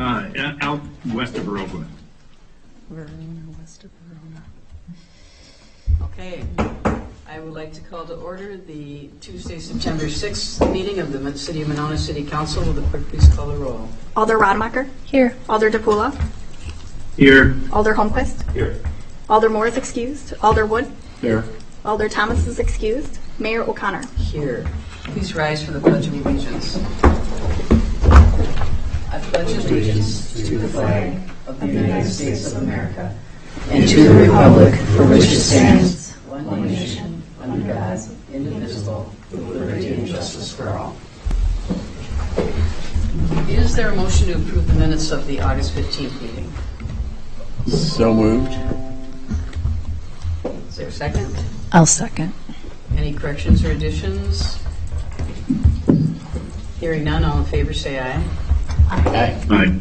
Out west of Verona. West of Verona. Okay, I would like to call to order the Tuesday, September 6th meeting of the City of Monona City Council. Will the clerk please call the roll? Alder Rademacher? Here. Alder DePula? Here. Alder Holmquist? Here. Alder Moore is excused. Alder Wood? Here. Alder Thomas is excused. Mayor O'Connor? Here. Please rise for the Pledge of Allegiance. I pledge allegiance to the flag of the United States of America and to the republic for which it stands, one nation, under God, indivisible, with liberty and justice for all. Is there a motion to approve the minutes of the August 15th meeting? So moved. Is there a second? I'll second. Any corrections or additions? Hearing none, all in favor say aye. Aye. Aye.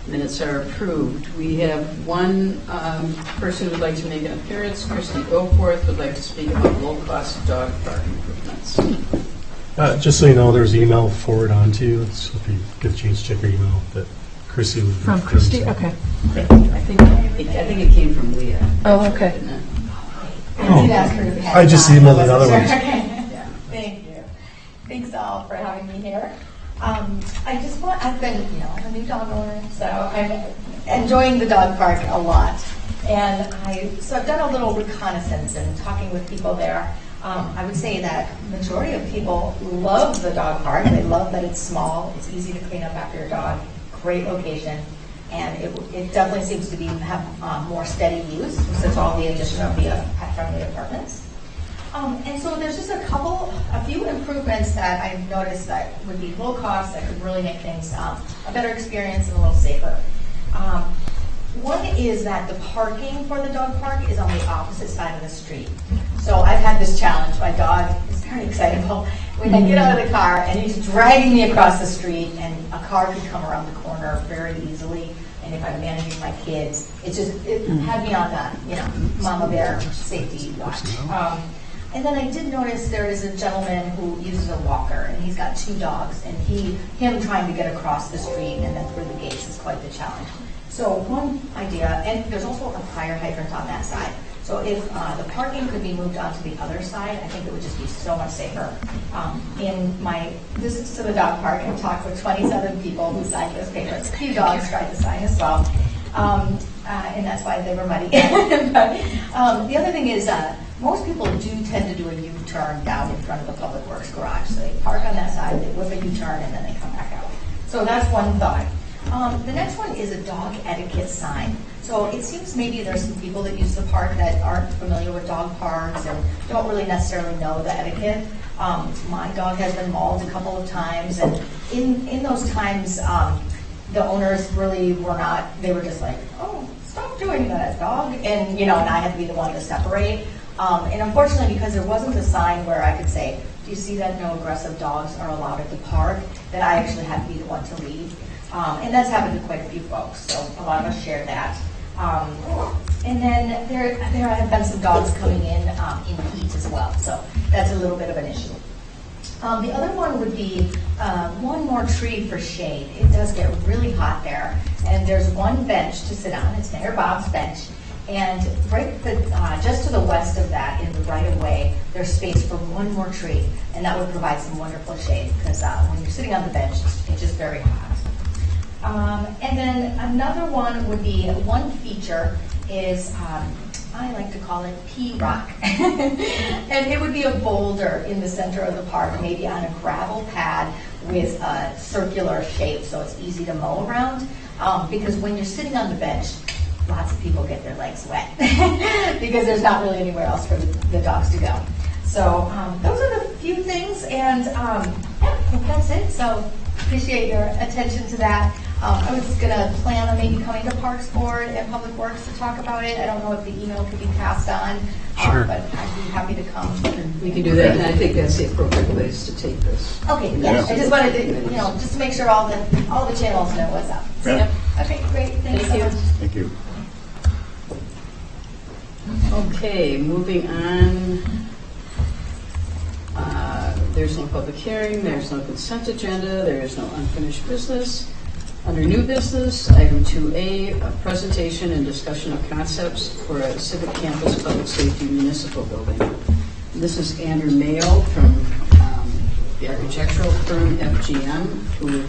Minutes are approved. We have one person who would like to make an appearance. Christy Goforth would like to speak about low-cost dog park improvements. Just so you know, there's email forward on to you. So if you get a chance to check your email, that Chrissy would From Christy? Okay. I think it came from Leah. Oh, okay. Didn't it? I just emailed another one. Yeah. Thank you. Thanks all for having me here. I've been, I'm a new dog owner, so I'm enjoying the dog park a lot. And so I've done a little reconnaissance and talking with people there. I would say that majority of people love the dog park. They love that it's small, it's easy to clean up after your dog, great location, and it definitely seems to have more steady use since all the addition of the pet-friendly apartments. And so there's just a few improvements that I've noticed that would be low cost, that could really make things a better experience and a little safer. One is that the parking for the dog park is on the opposite side of the street. So I've had this challenge. My dog is very excitable. When I get out of the car and he's dragging me across the street, and a car could come around the corner very easily. And if I'm managing my kids, it had me on the mama bear safety watch. And then I did notice there is a gentleman who uses a walker, and he's got 2 dogs, and him trying to get across the street and then through the gates is quite the challenge. So one idea, and there's also a fire hydrant on that side. So if the parking could be moved onto the other side, I think it would just be so much safer. In my visits to the dog park, I've talked with 27 people who signed those papers. A few dogs tried to sign as well, and that's why they were muddy. But the other thing is, most people do tend to do a U-turn down in front of the Public Works garage. So they park on that side, they whip a U-turn, and then they come back out. So that's one thought. The next one is a dog etiquette sign. So it seems maybe there's some people that use the park that aren't familiar with dog parks or don't really necessarily know the etiquette. My dog has been mauled a couple of times, and in those times, the owners really were not, they were just like, oh, stop doing that, dog. And, and I had to be the one to separate. And unfortunately, because there wasn't a sign where I could say, do you see that no aggressive dogs are allowed at the park, that I actually had to be the one to leave. And that's happened to quite a few folks, so a lot of us share that. And then there have been some dogs coming in heat as well, so that's a little bit of an issue. The other one would be one more tree for shade. It does get really hot there, and there's one bench to sit on. It's Mayor Bob's bench. And just to the west of that, in the right-of-way, there's space for one more tree, and that would provide some wonderful shade, because when you're sitting on the bench, it's just very hot. And then another one would be, one feature is, I like to call it P-Rock. And it would be a boulder in the center of the park, maybe on a gravel pad with a circular shape, so it's easy to mow around. Because when you're sitting on the bench, lots of people get their legs wet because there's not really anywhere else for the dogs to go. So those are the few things, and I think that's it. So appreciate your attention to that. I was going to plan on maybe coming to Parks Board and Public Works to talk about it. I don't know if the email could be passed on, Sure. But I'd be happy to come. We can do that, and I think that's the appropriate place to take this. Okay, yeah. I just wanted to, just to make sure all the channels know what's up. So, Yeah. Okay, great. Thanks so much. Thank you. Okay, moving on. There's no public hearing, there's no consent agenda, there is no unfinished business. Under new business, item 2A, a presentation and discussion of concepts for a civic campus public safety municipal building. This is Andrew Mayo from the architectural firm FGM, who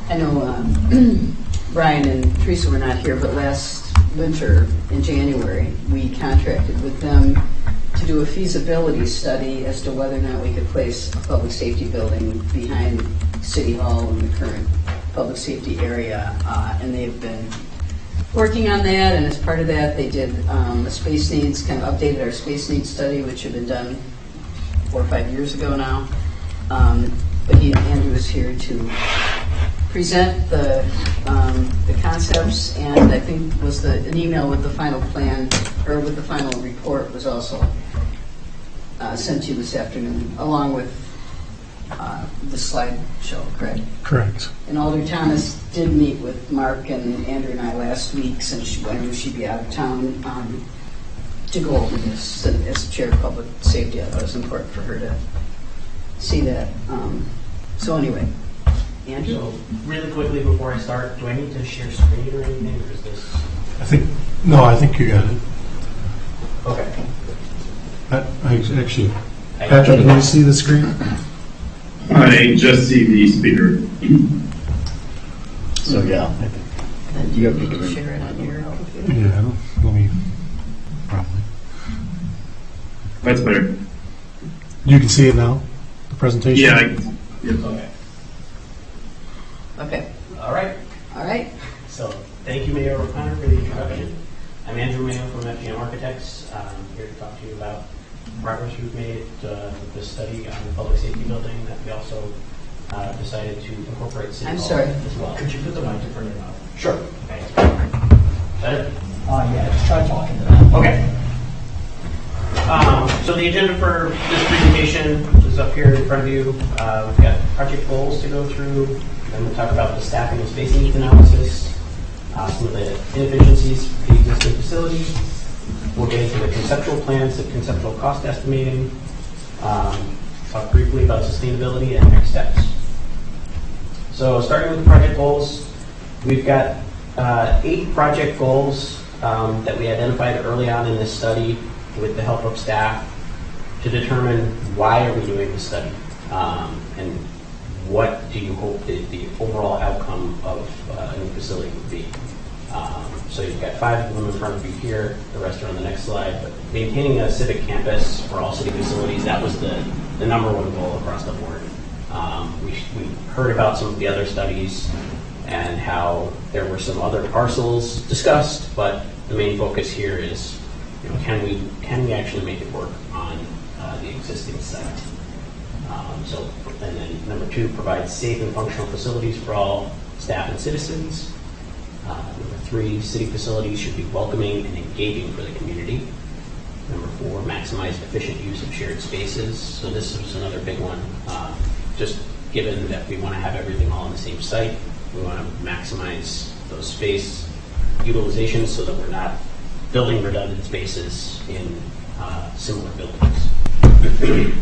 I know Brian and Teresa were not here, but last winter in January, we contracted with them to do a feasibility study as to whether or not we could place a public safety building behind City Hall in the current public safety area, and they've been working on that, and as part of that, they did a space needs, kind of updated our space needs study, which had been done 4 or 5 years ago now. But Andrew is here to present the concepts, and I think was an email with the final plan, or with the final report was also sent to you this afternoon, along with the slideshow, correct? Correct. And Alder Thomas did meet with Mark and Andrew and I last week, since I knew she'd be out of town, to go over this. As chair of public safety, I thought it was important for her to see that. So anyway, Andrew? So really quickly before I start, do I need to share screen or anything, or is this? I think you got it. Okay. Actually, Patrick, can you see the screen? I just see the speaker. So yeah, you can share it on your computer. Yeah, let me, probably. That's better. You can see it now, the presentation? Yeah. Okay. Okay. All right. All right. So thank you, Mayor O'Connor, for the introduction. I'm Andrew Mayo from FGM Architects. I'm here to talk to you about progress we've made with the study on the public safety building that we also decided to incorporate City I'm Hall sorry. as well. Could you put the mic in front of your mouth? Sure. Okay. Better? Yeah, just try talking to that. Okay. So the agenda for this presentation is up here in front of you. We've got project goals to go through. Then we'll talk about the staffing and space needs analysis, some of the inefficiencies of the existing facility. We'll get into the conceptual plans and conceptual cost estimating. Talk briefly about sustainability and next steps. So starting with the project goals, we've got 8 project goals that we identified early on in this study with the help of staff to determine why are we doing this study and what do you hope the overall outcome of a new facility would be. So you've got 5 of them in front of you here. The rest are on the next slide. But maintaining a civic campus for all city facilities, that was the number one goal across the board. We heard about some of the other studies and how there were some other parcels discussed, but the main focus here is, can we actually make it work on the existing site? And then number 2, provide safe and functional facilities for all staff and citizens. Number 3, city facilities should be welcoming and engaging for the community. Number 4, maximize efficient use of shared spaces. So this was another big one. Just given that we want to have everything all on the same site, we want to maximize those space utilizations so that we're not building redundant spaces in similar buildings.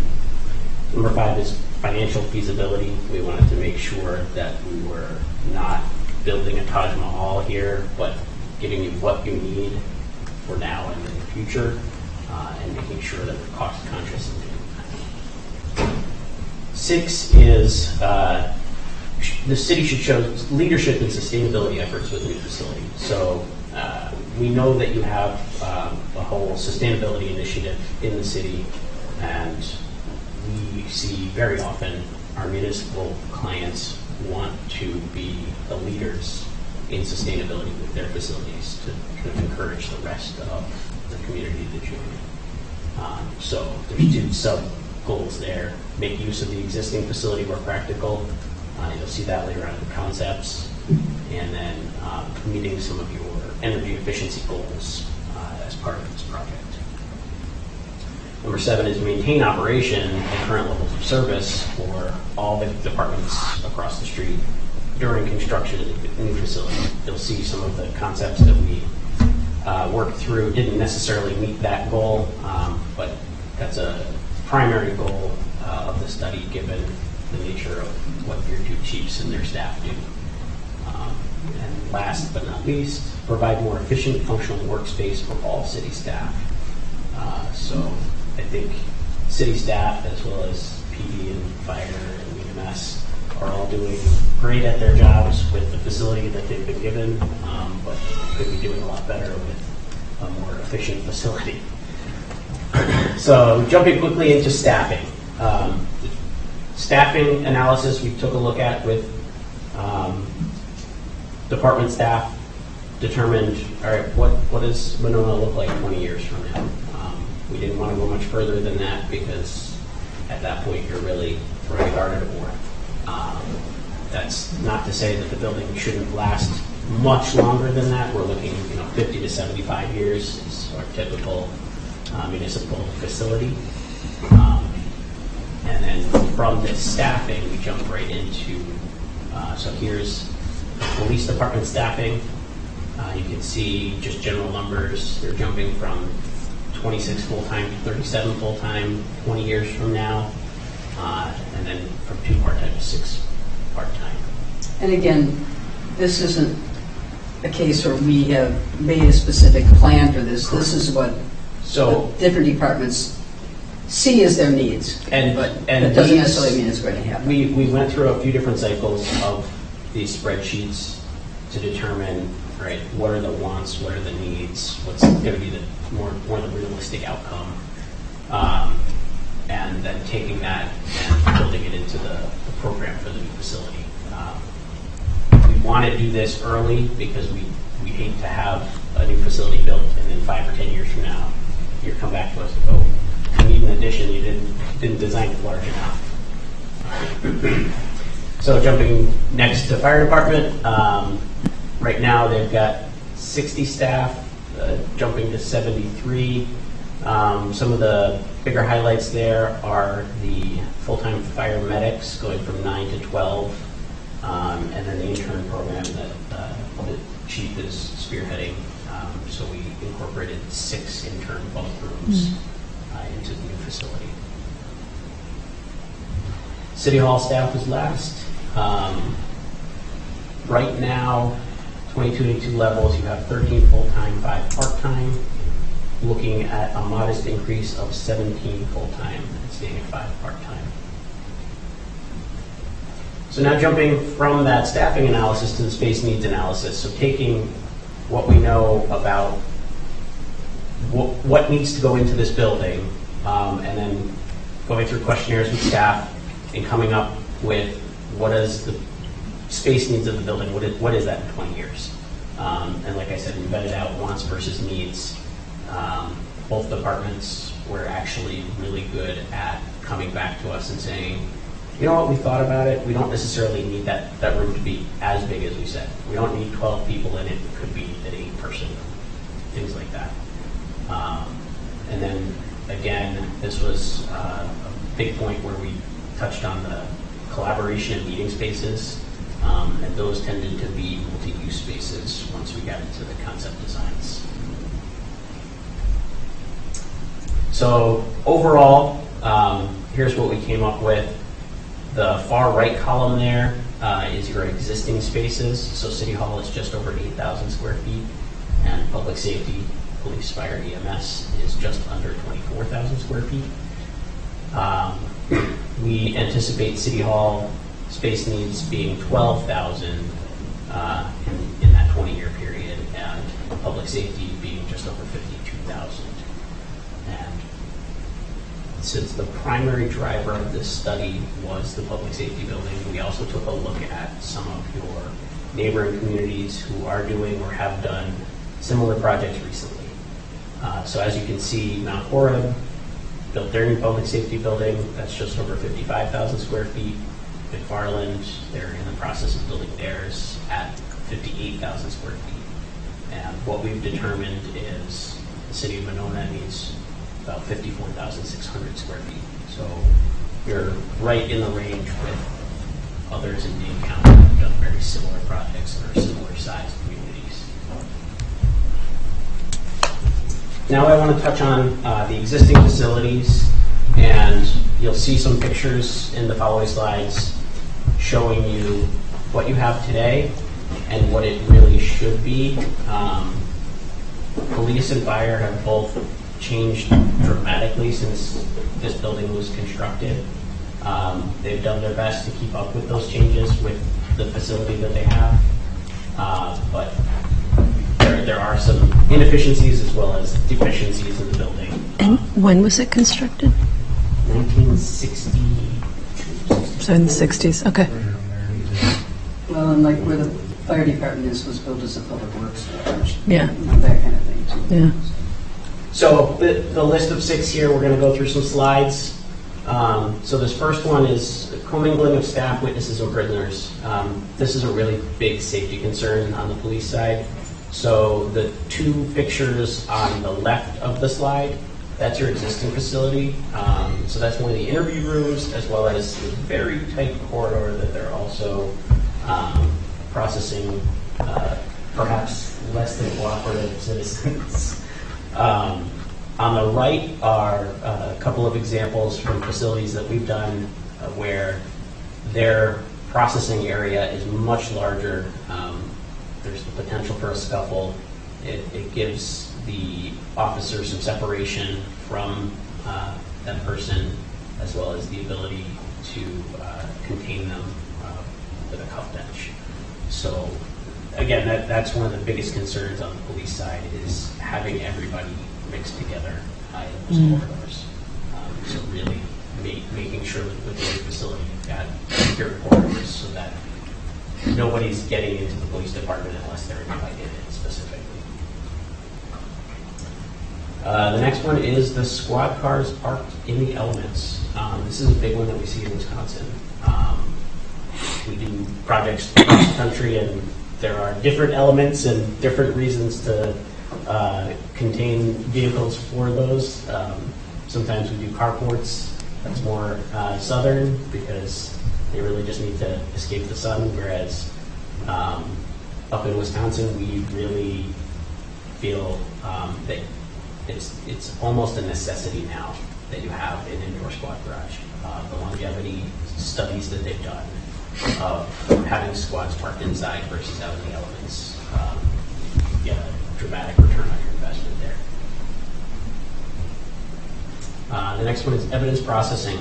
Number 5 is financial feasibility. We wanted to make sure that we were not building a Taj Mahal here, but giving you what you need for now and in the future, and making sure that we're cost conscious in doing that. 6 is the city should show leadership in sustainability efforts with new facilities. So we know that you have a whole sustainability initiative in the city, and we see very often our municipal clients want to be the leaders in sustainability with their facilities to kind of encourage the rest of the community to join. So there's 2 sub-goals there. Make use of the existing facility where practical. You'll see that later on in the concepts. And then meeting some of your energy efficiency goals as part of this project. Number 7 is maintain operation at current levels of service for all the departments across the street during construction of the new facility. You'll see some of the concepts that we worked through didn't necessarily meet that goal, but that's a primary goal of the study given the nature of what your 2 chiefs and their staff do. last but not least, provide more efficient functional workspace for all city staff. So I think city staff as well as PD and fire and EMS are all doing great at their jobs with the facility that they've been given, but could be doing a lot better with a more efficient facility. So jumping quickly into staffing. Staffing analysis we took a look at with department staff, determined, all right, what does Monona look like 20 years from now? We didn't want to go much further than that because at that point you're really throwing a dart at a board. That's not to say that the building shouldn't last much longer than that. We're looking, 50 to 75 years is our typical municipal facility. And then from this staffing, we jump right into, so here's police department staffing. You can see just general numbers. They're jumping from 26 full-time to 37 full-time 20 years from now, and then from 2 part-time to 6 part-time. And again, this isn't a case where we have made a specific plan for this. This is what the different departments see as their needs, and that doesn't necessarily mean it's going to happen. We went through a few different cycles of these spreadsheets to determine, right, what are the wants, what are the needs, what's going to be the more the realistic outcome, and then taking that and building it into the program for the new facility. We want to do this early because we hate to have a new facility built and then 5 or 10 years from now you come back to us and go, you need an addition, you didn't design it large enough. So jumping next to fire department, right now they've got 60 staff, jumping to 73. Some of the bigger highlights there are the full-time fire medics going from 9 to 12, and then the intern program that the chief is spearheading. So we incorporated 6 intern bunk rooms into the new facility. City Hall staff is last. Right now, 22 levels, you have 13 full-time, 5 part-time, looking at a modest increase of 17 full-time and staying at 5 part-time. So now jumping from that staffing analysis to the space needs analysis. So taking what we know about what needs to go into this building, and then going through questionnaires with staff and coming up with what is the space needs of the building, what is that in 20 years? And like I said, we vetted out wants versus needs. Both departments were actually really good at coming back to us and saying, you know what, we thought about it. We don't necessarily need that room to be as big as we said. We don't need 12 people in it. It could be an 8-person room, things like that. And then again, this was a big point where we touched on the collaboration and meeting spaces, and those tended to be multi-use spaces once we got into the concept designs. So overall, here's what we came up with. The far right column there is your existing spaces. So City Hall is just over 8,000 square feet, and public safety, police, fire, EMS is just under 24,000 square feet. We anticipate City Hall space needs being 12,000 in that 20-year period, and public safety being just over 52,000. And since the primary driver of this study was the public safety building, we also took a look at some of your neighboring communities who are doing or have done similar projects recently. So as you can see, Mount Horeb built their new public safety building. That's just over 55,000 square feet. McFarland, they're in the process of building theirs at 58,000 square feet. And what we've determined is the city of Monona needs about 54,600 square feet. So you're right in the range with others in Dane County that have done very similar projects that are similar sized communities. Now I want to touch on the existing facilities, and you'll see some pictures in the following slides showing you what you have today and what it really should be. Police and fire have both changed dramatically since this building was constructed. They've done their best to keep up with those changes with the facility that they have, but there are some inefficiencies as well as deficiencies in the building. And when was it constructed? 1962. So in the 60s, okay. Well, and like where the fire department was built as a public works garage. Yeah. That kind of thing, too. Yeah. So the list of 6 here, we're going to go through some slides. So this first one is commingling of staff, witnesses, and prisoners. This is a really big safety concern on the police side. So the 2 pictures on the left of the slide, that's your existing facility. So that's one of the interview rooms, as well as a very tight corridor that they're also processing perhaps less than cooperative citizens. On the right are a couple of examples from facilities that we've done where their processing area is much larger. There's the potential for a scuffle. It gives the officer some separation from that person, as well as the ability to contain them with a cuff bench. So again, that's one of the biggest concerns on the police side is having everybody mixed together in those corridors. So really making sure that with the facility you've got secure corridors so that nobody's getting into the police department unless they're invited in specifically. The next one is the squad cars parked in the elements. This is a big one that we see in Wisconsin. We do projects across the country, and there are different elements and different reasons to contain vehicles for those. Sometimes we do carports. That's more southern because they really just need to escape the sun, whereas up in Wisconsin, we really feel that it's almost a necessity now that you have an indoor squad garage. The longevity studies that they've done of having squads parked inside versus out in the elements, get a dramatic return on your investment there. The next one is evidence processing.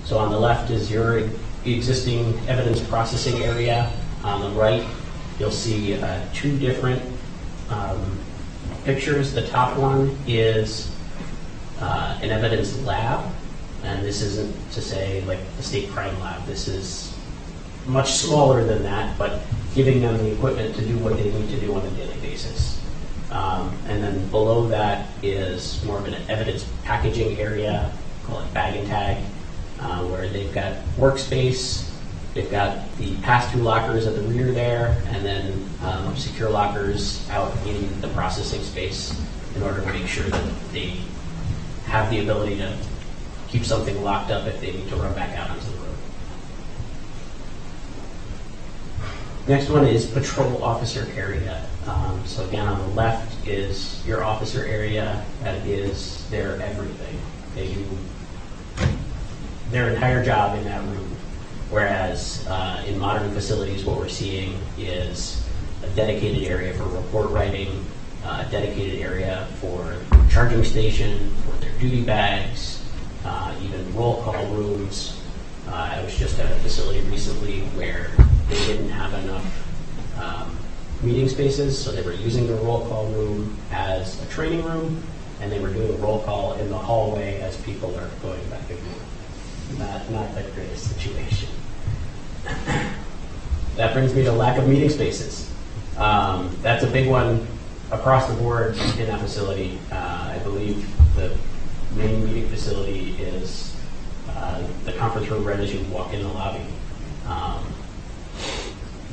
So on the left is your existing evidence processing area. On the right, you'll see 2 different pictures. The top one is an evidence lab, and this isn't to say like the state crime lab. This is much smaller than that, but giving them the equipment to do what they need to do on a daily basis. And then below that is more of an evidence packaging area, call it bag and tag, where they've got workspace, they've got the pass-through lockers at the rear there, and then secure lockers out in the processing space in order to make sure that they have the ability to keep something locked up if they need to run back out onto the road. Next one is patrol officer area. So again, on the left is your officer area. That is their everything. They do their entire job in that room. Whereas in modern facilities, what we're seeing is a dedicated area for report writing, a dedicated area for charging station, for their duty bags, even roll call rooms. I was just at a facility recently where they didn't have enough meeting spaces, so they were using the roll call room as a training room, and they were doing a roll call in the hallway as people are going back and forth. Not the greatest situation. That brings me to lack of meeting spaces. That's a big one across the board in that facility. I believe the main meeting facility is the conference room right as you walk in the lobby.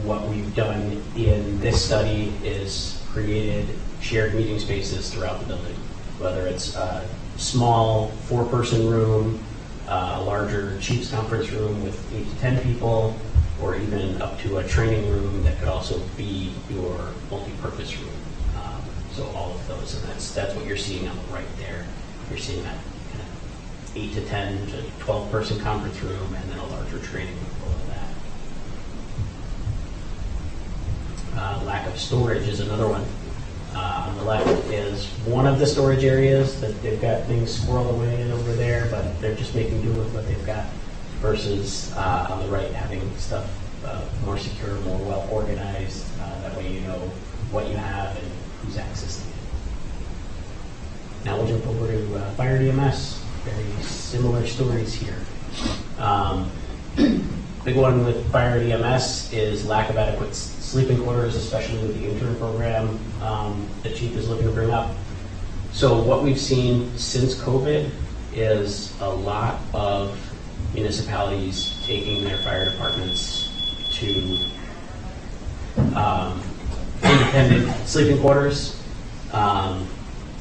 What we've done in this study is created shared meeting spaces throughout the building, whether it's a small 4-person room, a larger chief's conference room with 8 to 10 people, or even up to a training room that could also be your multi-purpose room. So all of those, and that's what you're seeing on the right there. You're seeing that kind of 8 to 10 to 12-person conference room, and then a larger training room below that. Storage is another one. On the left is one of the storage areas that they've got things squirreled away over there, but they're just making do with what they've got, versus on the right having stuff more secure, more well organized. That way you know what you have and who's accessing it. Now we'll jump over to Fire DMS. Very similar stories here. Big one with Fire DMS is lack of adequate sleeping quarters, especially with the intern program the chief is looking to bring up. So what we've seen since COVID is a lot of municipalities taking their fire departments to independent sleeping quarters.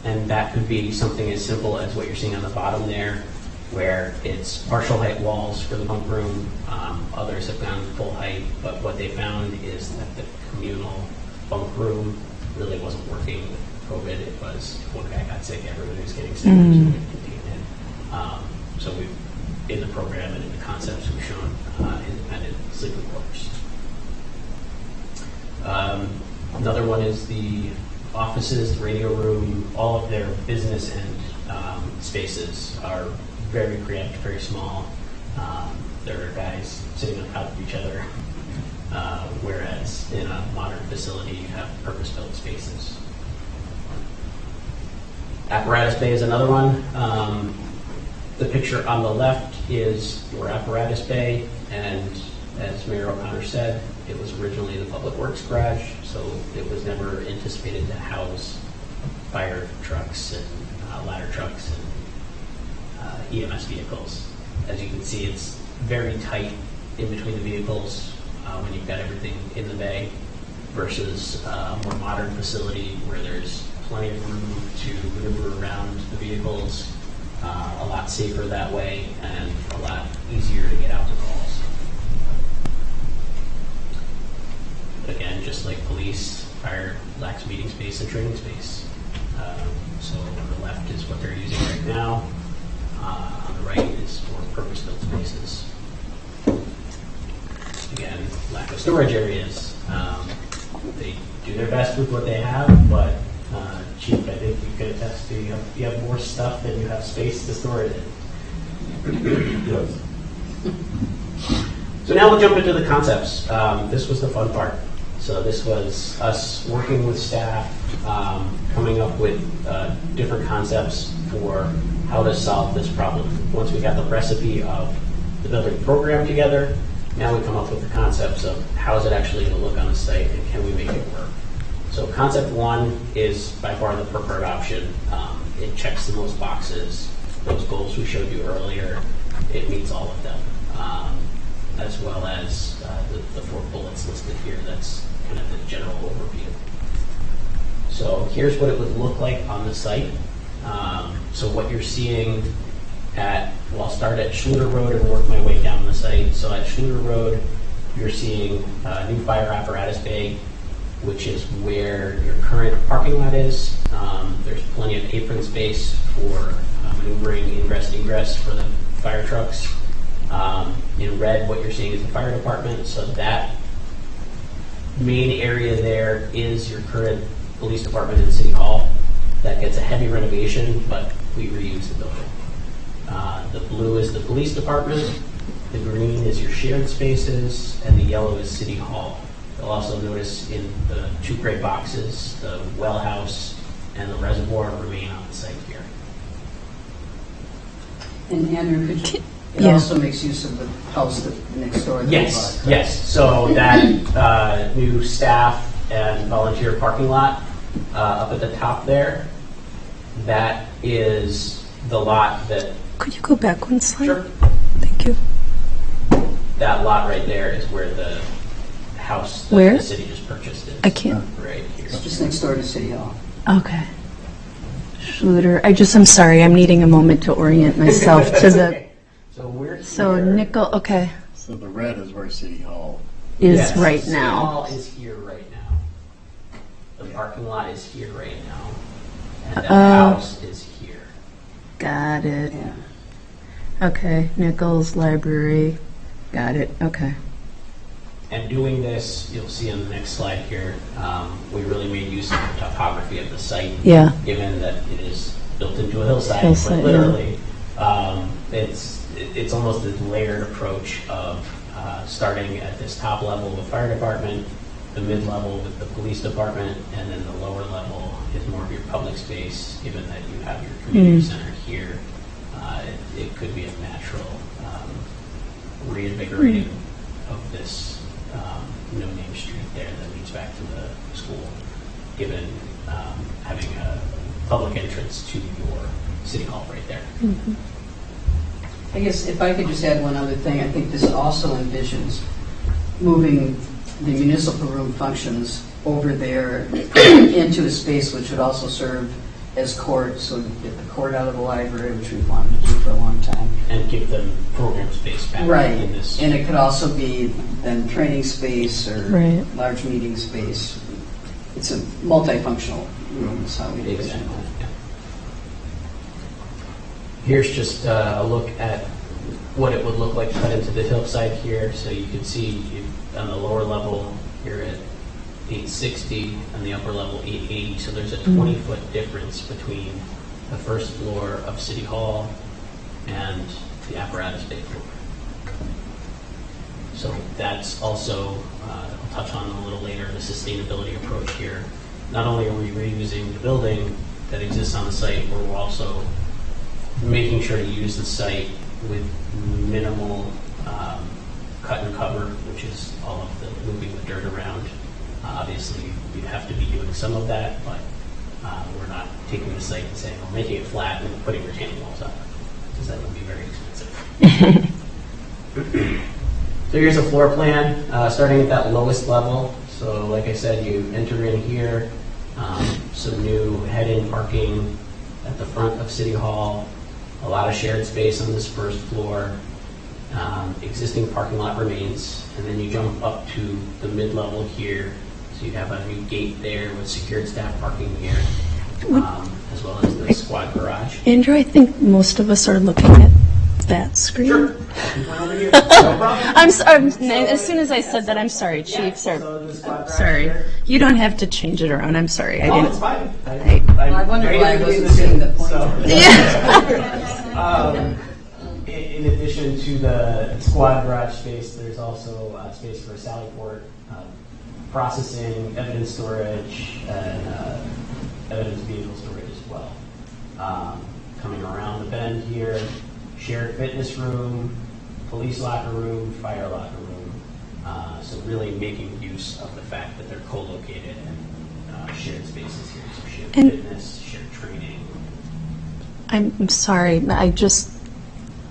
And that could be something as simple as what you're seeing on the bottom there, where it's partial height walls for the bunk room. Others have gone full height, but what they found is that the communal bunk room really wasn't working with COVID. It was, if one guy got sick, everybody was getting sick, so we contained it. So we've, in the program and in the concepts, we've shown independent sleeping quarters. Another one is the offices, the radio room, all of their business and spaces are very cramped, very small. There are guys sitting on top of each other, whereas in a modern facility you have purpose-built spaces. Apparatus bay is another one. The picture on the left is your apparatus bay, and as Mayor O'Connor said, it was originally the Public Works garage, so it was never anticipated to house fire trucks and ladder trucks and EMS vehicles. As you can see, it's very tight in between the vehicles when you've got everything in the bay, versus a more modern facility where there's plenty of room to maneuver around the vehicles, a lot safer that way, and a lot easier to get out to calls. Again, just like police, fire lacks meeting space and training space. So on the left is what they're using right now. On the right is more purpose-built spaces. Again, lack of storage areas. They do their best with what they have, but Chief, I think you could attest to you have more stuff than you have space to store it in. Yes. So now we'll jump into the concepts. This was the fun part. So this was us working with staff, coming up with different concepts for how to solve this problem. Once we got the recipe of the building program together, now we come up with the concepts of how is it actually going to look on the site and can we make it work. So concept one is by far the preferred option. It checks the most boxes. Those goals we showed you earlier, it meets all of them. As well as the 4 bullets listed here. That's kind of the general overview. So here's what it would look like on the site. So what you're seeing I'll start at Schluter Road and work my way down the site. So at Schluter Road, you're seeing a new fire apparatus bay, which is where your current parking lot is. There's plenty of apron space for maneuvering ingress and egress for the fire trucks. In red, what you're seeing is the fire department. So that main area there is your current police department in City Hall. That gets a heavy renovation, but we reuse the building. The blue is the police department. The green is your shared spaces, and the yellow is City Hall. You'll also notice in the 2 gray boxes, the well house and the reservoir remain on the site here. And Andrew, could you, it Yeah. also makes use of the house next door. that Yes, we bought. yes. So that new staff and volunteer parking lot up at the top there, that is the lot that, Could you go back one slide? sure, Thank you. that lot right there is where the house that Where? the city just purchased is. I can't. Right here. It's just next door to City Hall. Okay. Schluter, I'm sorry, I'm needing a moment to orient myself to the, Okay. So we're so here. nickel, okay, So the red is where City Hall. is Yes, right City now. Hall is here right now. The parking lot is here right now. And the house is here. Got it. Yeah. Okay, Nichols Library, got it, okay. And doing this, you'll see on the next slide here, we really made use of the topography of the site. Yeah. Given that it is built into a hillside, Hillside, but literally, it's almost a layered approach of starting at this top level with the fire department, the mid-level with the police department, and then the lower level is more of your public space, given that you have your community center here. It could be a natural reinvigorating of this no-name street there that leads back to the school, given having a public entrance to your city hall right there. I guess if I could just add one other thing, I think this also envisions moving the municipal room functions over there into a space which would also serve as court, so we get the court out of the library, which we've wanted to do for a long time. And give them program space back Right, in this. and it could also be then training space or Right. large meeting space. It's a multifunctional room, is how we envision Exactly. it. Yeah. Here's just a look at what it would look like cut into the hillside here. So you can see on the lower level, you're at 860, on the upper level 880. So there's a 20-foot difference between the first floor of City Hall and the apparatus bay floor. So that's also, I'll touch on a little later, the sustainability approach here. Not only are we reusing the building that exists on the site, but we're also making sure to use the site with minimal cut and cover, which is all of the moving the dirt around. Obviously, you'd have to be doing some of that, but we're not taking the site and saying, we're making it flat and putting retaining walls up, because that would be very expensive. So here's a floor plan, starting at that lowest level. So like I said, you enter in here, some new head-in parking at the front of City Hall, a lot of shared space on this first floor. Existing parking lot remains, and then you jump up to the mid-level here. So you have a new gate there with secured staff parking here, as well as the squad garage. Andrew, I think most of us are looking at that screen. Sure. Over here. No problem. I'm sorry. As soon as I said that, I'm sorry, Chief. Sorry. So the squad garage Sorry. here. You don't have to change it around. I'm sorry. I Oh, didn't. it's fine. I wondered why I wasn't seeing the pointer. In addition to the squad garage space, there's also space for Sallyport, processing, evidence storage, and evidence vehicle storage as well. Coming around the bend here, shared fitness room, police locker room, fire locker room. So really making use of the fact that they're co-located and shared spaces here. So shared And- fitness, shared training. I'm sorry. I just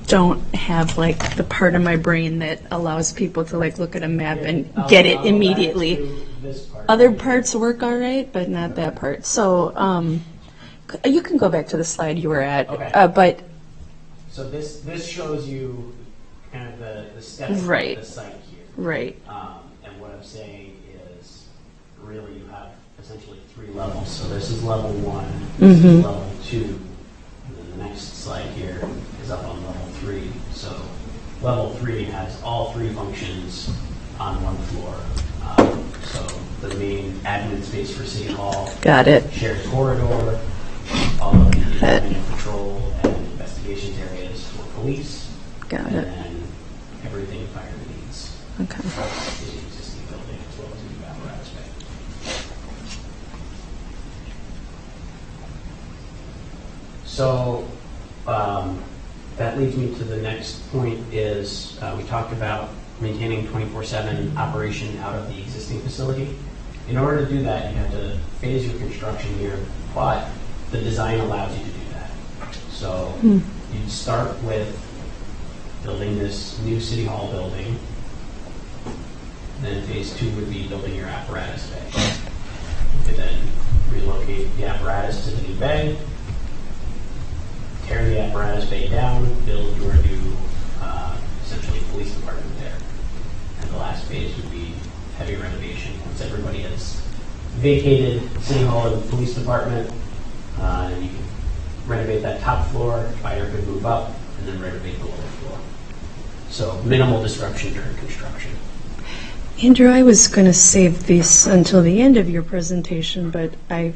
don't have like the part of my brain that allows people to like look at a map and get it I'll go back immediately. to this part. Other parts work all right, but not that part. So you can go back to the slide you were at. Okay. But So this shows you kind of the steps Right. of the site here. right. And what I'm saying is really you have essentially 3 levels. So this is level 1, this is level 2, and then the next slide here is up on level 3. So level 3 has all 3 functions on one floor. So the main admin space for City Hall, Got it. shared corridor, all of the admin and patrol and investigations areas for police, Got and it. then everything fire needs Okay. in the existing building as well as the new apparatus bay. So that leads me to the next point is we talked about maintaining 24/7 operation out of the existing facility. In order to do that, you have to phase your construction here, but the design allows you to do that. So you'd start with building this new City Hall building. Then phase 2 would be building your apparatus bay. You could then relocate the apparatus to the new bay, tear the apparatus bay down, build your new, essentially, police department there. And the last phase would be heavy renovation. Once everybody has vacated City Hall and the police department, and you can renovate that top floor, fire could move up, and then renovate the lower floor. So minimal disruption during construction. Andrew, I was going to save this until the end of your presentation, but I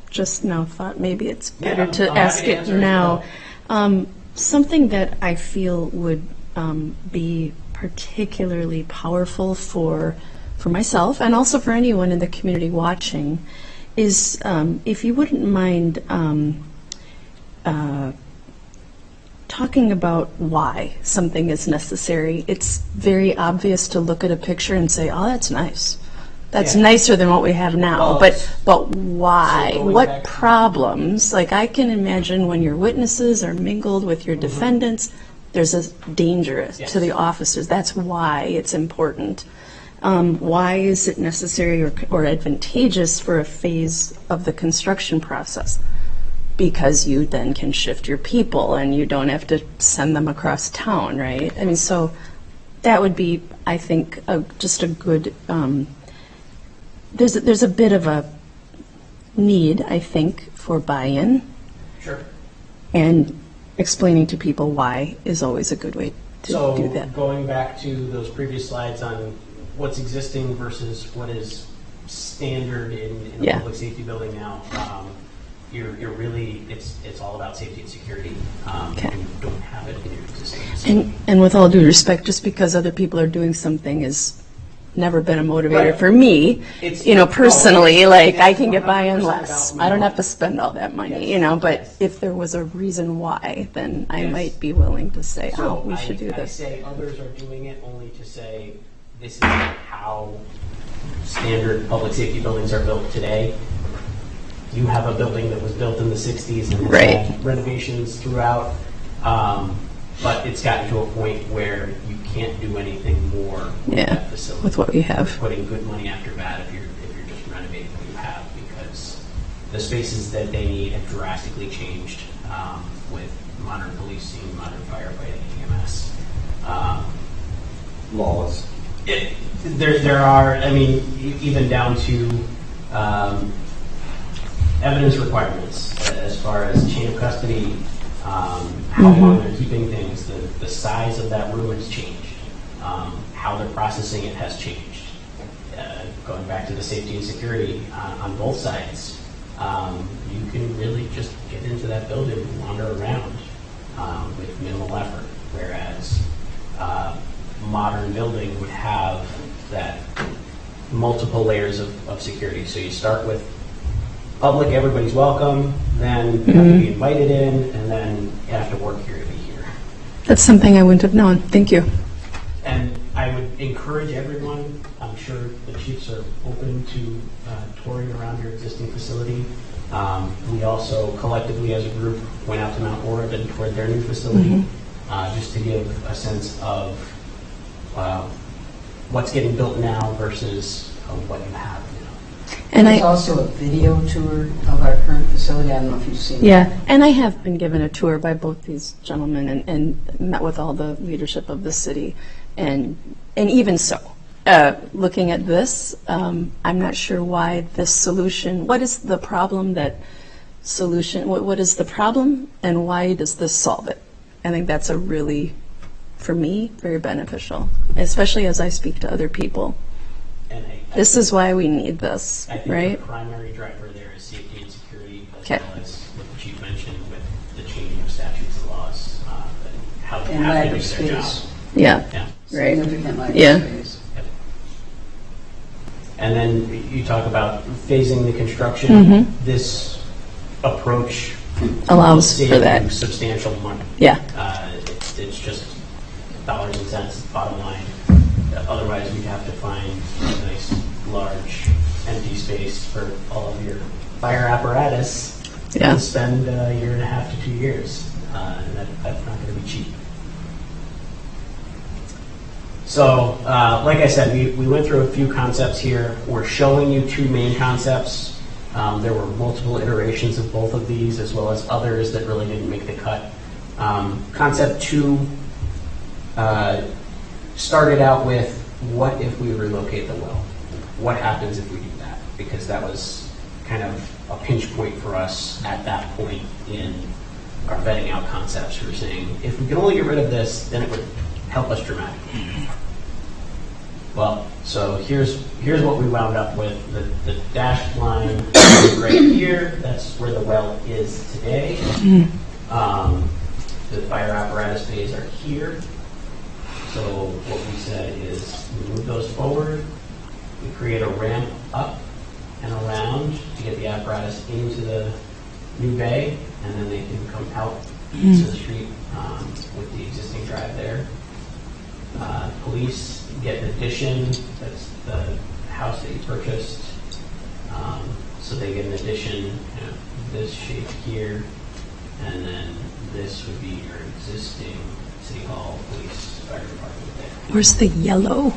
just now thought maybe it's better to I'm ask happy to it answer it. now. Something that I feel would be particularly powerful for myself and also for anyone in the community watching is if you wouldn't mind talking about why something is necessary. It's very obvious to look at a picture and say, "Oh, that's nice. That's Yeah. nicer than what we have now." Well, but why? so going What back- problems? Like I can imagine when your witnesses are mingled with your defendants, there's a danger Yes. to the officers. That's why it's important. Why is it necessary or advantageous for a phase of the construction process? Because you then can shift your people and you don't have to send them across town, right? I mean, so that would be, I think, just a good, there's a bit of a need, I think, for buy-in, Sure. and explaining to people why is always a good way to So do that. going back to those previous slides on what's existing versus what is standard in a Yeah. public safety building now, you're really, it's all about safety and security. Okay. And you don't have it in your existing facility. And with all due respect, just because other people are doing something has never been a motivator Right. for me. It's- You know, personally, no, like I it's can get by on 100% less. about I don't money. have to spend all that money, Yes. you know, but Yes. if there was a reason why, then I Yes. might be willing to say, So oh, we should do I this. say others are doing it only to say this is how standard public safety buildings are built today. You have a building that was built in the 60s and has Right. had renovations throughout, but it's gotten to a point where you can't do anything more with Yeah, that facility. with what we have. Putting good money after bad if you're just renovating what you have, because the spaces that they need have drastically changed with modern policing, modern firefighting, EMS. Laws. There are, I mean, even down to evidence requirements as far as chain of custody, how long they're keeping things, the size of that room has changed, how they're processing it has changed. Going back to the safety and security on both sides, you can really just get into that building and wander around with minimal effort, whereas modern building would have that multiple layers of security. So you start with public, everybody's welcome, then you have to be invited in, and then you have to work here to be here. That's something I wouldn't have known. Thank you. And I would encourage everyone, I'm sure the chiefs are open to touring around your existing facility. We also collectively as a group went out to Mount Orab and toured their new facility, just to give a sense of what's getting built now versus what you have now. And There's I, also a video tour of our current facility. I don't know if you've seen yeah, and I have been given a tour by both these gentlemen and met with all the leadership of the city. And even so, looking at this, I'm not sure why this solution, what is the problem what is the problem and why does this solve it? I think that's a really, for me, very beneficial, especially as I speak to other people. And This is why we need this, I think right? the primary driver there is safety and security, as Okay. well as what the chief mentioned with the changing of statutes and laws, and how they And have lack to do of their job. space. Yeah, Yeah. right. Significant lack Yeah. of space. And then you talk about phasing the construction. Mm-hmm. This approach Allows will for save you that. substantial money. Yeah, It's just dollars and cents, bottom line. Otherwise, we'd have to find a nice, large, empty space for all of your fire apparatus Yeah. and spend a year and a half to 2 years. And that's not going to be cheap. So, like I said, we went through a few concepts here. We're showing you two main concepts. There were multiple iterations of both of these, as well as others that really didn't make the cut. Concept 2 started out with, what if we relocate the well? What happens if we do that? Because that was kind of a pinch point for us at that point in our vetting out concepts. We were saying, if we can only get rid of this, then it would help us dramatically. Well, so here's what we wound up with. The dashed line right here, that's where the well is today. The fire apparatus bays are here. So what we said is we move those forward, we create a ramp up and around to get the apparatus into the new bay, and then they can come out to the street with the existing drive there. Police get an addition, that's the house that you purchased. So they get an addition, this shape here, and then this would be your existing City Hall, police, fire department there. Where's the yellow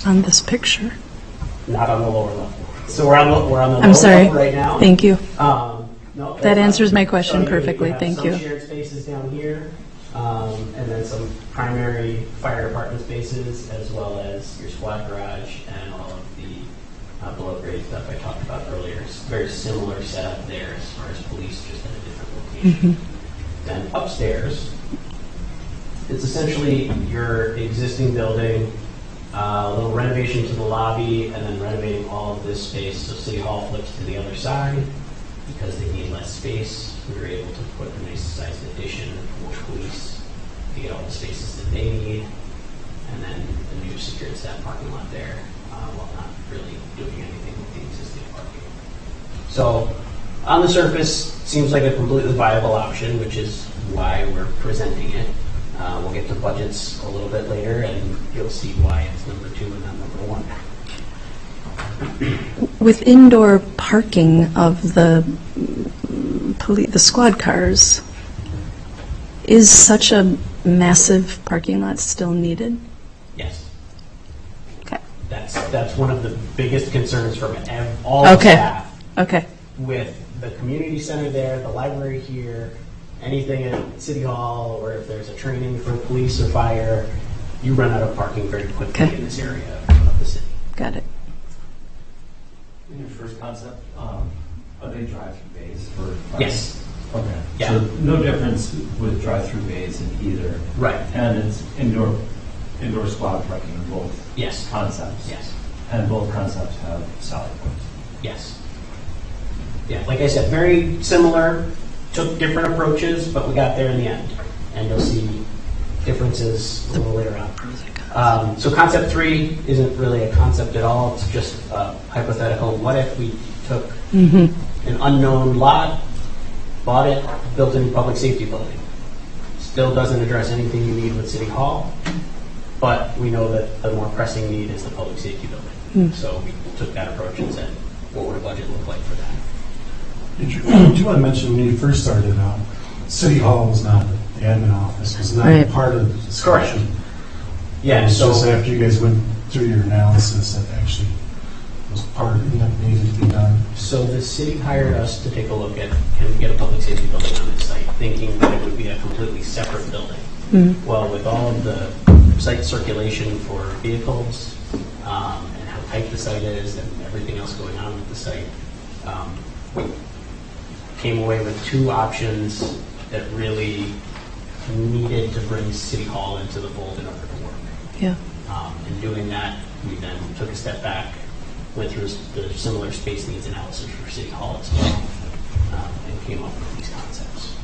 on this picture? Not on the lower level. So we're on the I'm lower sorry. level right now. Thank you. No, That answers my question so perfectly. have Thank some you. shared spaces down here, and then some primary fire department spaces, as well as your squad garage and all of the below grade stuff I talked about earlier. It's very similar setup there as far as police, just at a different location. Then upstairs, it's essentially your existing building, a little renovation to the lobby, and then renovating all of this space. So City Hall flips to the other side. Because they need less space, we were able to put a nice sized addition for police to get all the spaces that they need, and then the new secured staff parking lot there, while not really doing anything with the existing parking. So on the surface, seems like a completely viable option, which is why we're presenting it. We'll get to budgets a little bit later, and you'll see why it's number 2 and not number 1. With indoor parking of the squad cars, is such a massive parking lot still needed? Yes. Okay. That's one of the biggest concerns from all the staff. Okay. With the community center there, the library here, anything at City Hall, or if there's a training for police or fire, you run out of parking very quickly Okay. in this area of the city. Got it. In your first concept, are they drive-through bays for? Yes. Okay. Yeah. So no difference with drive-through bays in either. Right. And it's indoor squad parking in both Yes. concepts. Yes. And both concepts have salary points. Yes. Yeah, like I said, very similar, took different approaches, but we got there in the end. And you'll see differences a little later on. So concept 3 isn't really a concept at all. It's just a hypothetical. What if we took an unknown lot, bought it, built a new public safety building? Still doesn't address anything you need with City Hall, but we know that the more pressing need is the public safety building. So we took that approach and said, what would a budget look like for that? Did you want to mention when you first started out, City Hall was not the admin office, was not Right. part of the discussion. Yeah, It's just so after you guys went through your analysis that actually was part of it that needed to be done. So the city hired us to take a look at, can we get a public safety building on this site, thinking that it would be a completely separate building. Well, with all of the site circulation for vehicles, and how tight the site is and everything else going on with the site, we came away with 2 options that really needed to bring City Hall into the fold in order to work. Yeah. In doing that, we then took a step back, went through the similar space needs analysis for City Hall as well, and came up with these concepts.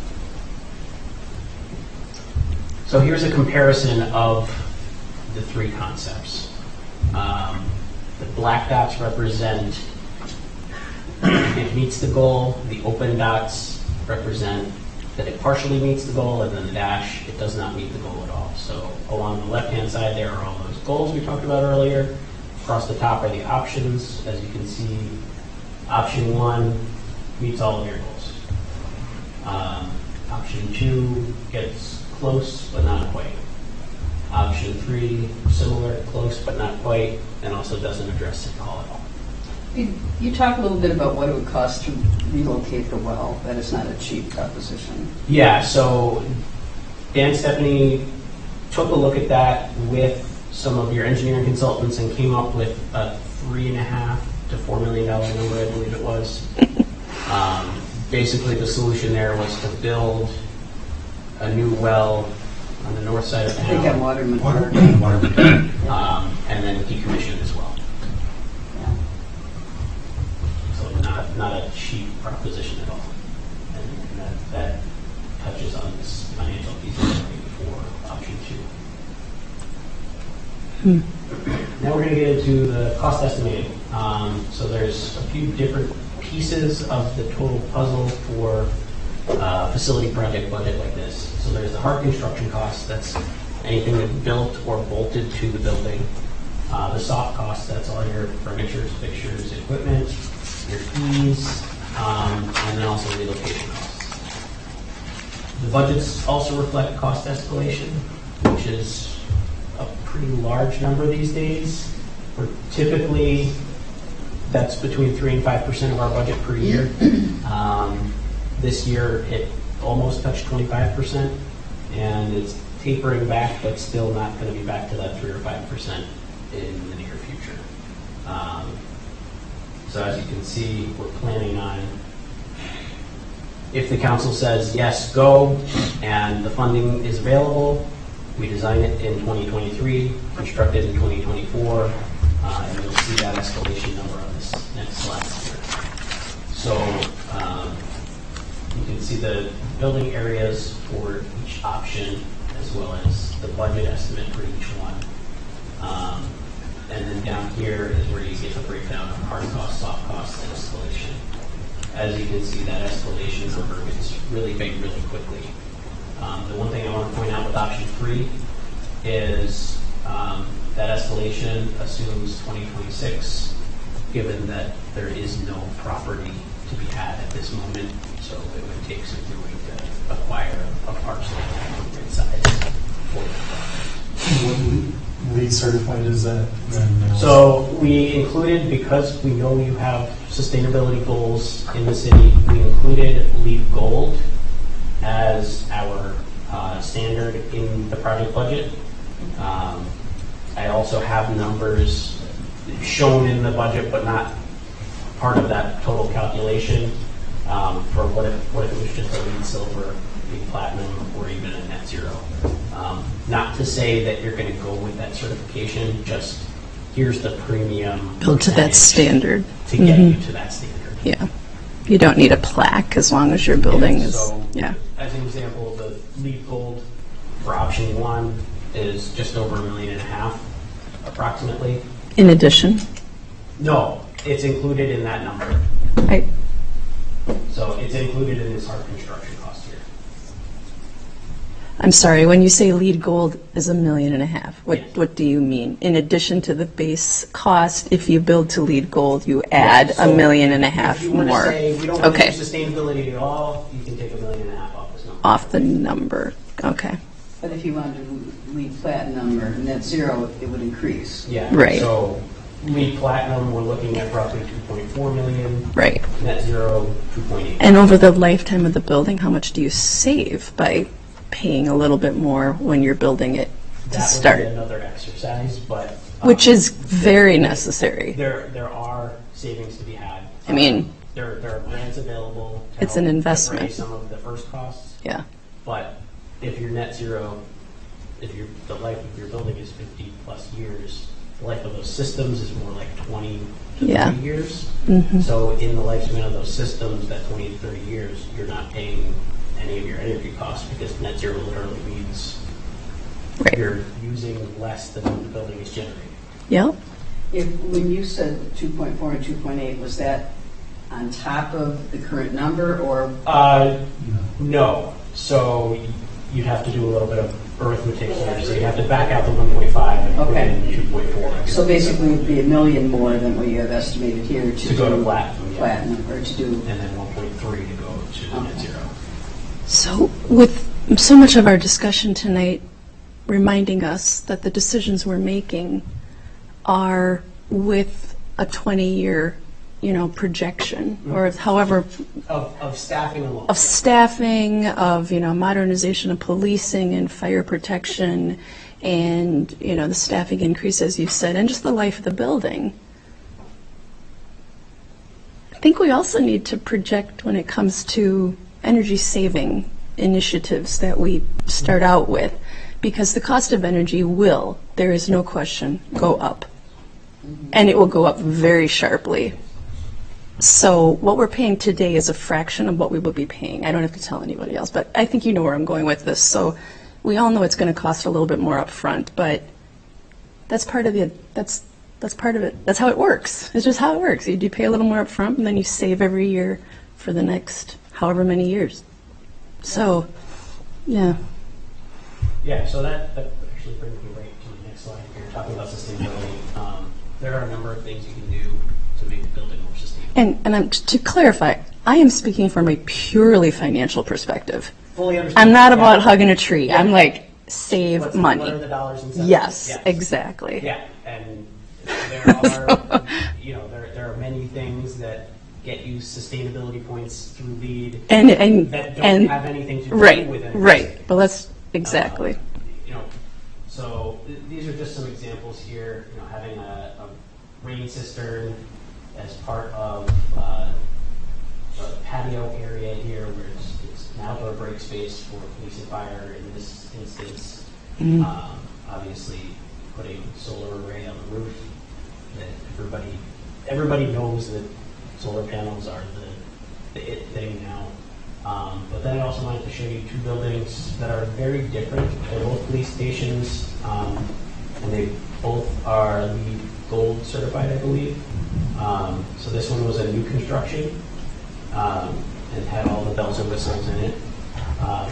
So here's a comparison of the 3 concepts. The black dots represent it meets the goal, the open dots represent that it partially meets the goal, and then the dash, it does not meet the goal at all. So along the left-hand side there are all those goals we talked about earlier. Across the top are the options. As you can see, option 1 meets all of your goals. Option 2 gets close, but not quite. Option 3, similar, close, but not quite, and also doesn't address City Hall at all. You talk a little bit about what it would cost to relocate the well. That is not a cheap proposition. Yeah, so Dan Stephanie took a look at that with some of your engineering consultants and came up with a $3.5 to $4 million number, I believe it was. Basically, the solution there was to build a new well on the north side of I think at town, Waterman Water, Park. water. and then decommission the not a cheap proposition at all. And that touches on this financial feasibility for option 2. Now we're going to get into the cost estimating. So there's a few different pieces of the total puzzle for facility project budget like this. So there's the hard construction costs. That's anything that's built or bolted to the building. The soft costs, that's all your furniture, fixtures, equipment, your fees, and then also relocation costs. The budgets also reflect cost escalation, which is a pretty large number these days. Typically, that's between 3 and 5% of our budget per year. This year, it almost touched 25%, and it's tapering back, but still not going to be back to that 3 or 5% in the near future. So as you can see, we're planning on, if the council says yes, go, and the funding is available, we design it in 2023, construct it in 2024, and you'll see that escalation number on this next slide here. So you can see the building areas for each option, as well as the budget estimate for each one. And then down here is where you get the breakdown of hard costs, soft costs, and escalation. As you can see, that escalation number gets really big really quickly. The one thing I want to point out with option 3 is that escalation assumes 2026, given that there is no property to be had at this moment, so it would take some doing to acquire a parcel of size for the project. What LEED certified is that? Then, So we included, because we know you have sustainability goals in the city, we included LEED Gold as our standard in the project budget. I also have numbers shown in the budget, but not part of that total calculation for what if it was just a LEED Silver, LEED Platinum, or even a net zero. Not to say that you're going to go with that certification, just here's the premium. Build to that standard. To get you to that standard. Yeah. You don't need a plaque as long as your building is, So, yeah. as an example, the LEED Gold for option 1 is just over $1.5 million, approximately. In addition, No, it's included in that number. I, So it's included in this hard construction cost here. I'm sorry, when you say LEED Gold is $1.5 million, what, Yes. what do you mean? In addition to the base cost, if you build to LEED Gold, you add So $1.5 million If you were to more say we don't want to Okay. do sustainability at all, you can take $1.5 million off this number. off the number. Okay, But if you wanted to LEED Platinum or net zero, it would increase. Yeah. Right. So LEED Platinum, we're looking at roughly $2.4 million. right. Net zero, 2.8. And over the lifetime of the building, how much do you save by paying a little bit more when you're building it to That would start? be another exercise, but Which is very necessary. there are savings to be had. I mean, there are grants available. To it's an help investment. defray some of the first costs. Yeah, But if you're net zero, if the life of your building is 50 plus years, the life of those systems is more like 20 to Yeah. 30 years. Mhm. So in the lifespan of those systems, that 20 to 30 years, you're not paying any of your energy costs, because net zero literally means right. you're using less than the building is generating. Yeah, When you said 2.4 and 2.8, was that on top of the current number, or? No. So you'd have to do a little bit of arithmetic here. So you have to back out the 1.5 and put Okay. in 2.4. So basically, it'd be $1 million more than what you have estimated here To go to do platinum, yeah. platinum, or to do. And then 1.3 to go to net zero. so with so much of our discussion tonight reminding us that the decisions we're making are with a 20-year, projection, or however, Of staffing alone. of staffing, of, modernization of policing and fire protection, and, the staffing increase, as you said, and just the life of the building. I think we also need to project when it comes to energy saving initiatives that we start out with, because the cost of energy will, there is no question, go up. And it will go up very sharply. So what we're paying today is a fraction of what we would be paying. I don't have to tell anybody else, but I think you know where I'm going with this. So we all know it's going to cost a little bit more up front, but that's part of it. That's part of it. That's how it works. It's just how it works. You pay a little more up front, and then you save every year for the next however many years. So, yeah. Yeah, so that actually brings me right to the next slide. You're talking about sustainability. There are a number of things you can do to make the building more sustainable. And to clarify, I am speaking from a purely financial perspective. Fully understand. I'm not Yeah. about hugging a tree. Yeah. I'm like, save money. What are the dollars and cents? Yes, exactly. Yeah, and there are, there are many things that get you sustainability points through LEED And that don't have anything to do right, with it. right. But let's exactly. So these are just some examples here. Having a rain cistern as part of a patio area here, where it's an outdoor break space for police and fire in this instance. Obviously, putting solar array on the roof. That everybody knows that solar panels are the it thing now. But then I also wanted to show you two buildings that are very different. They're both police stations, and they both are LEED Gold certified, I believe. So this one was a new construction and had all the bells and whistles in it.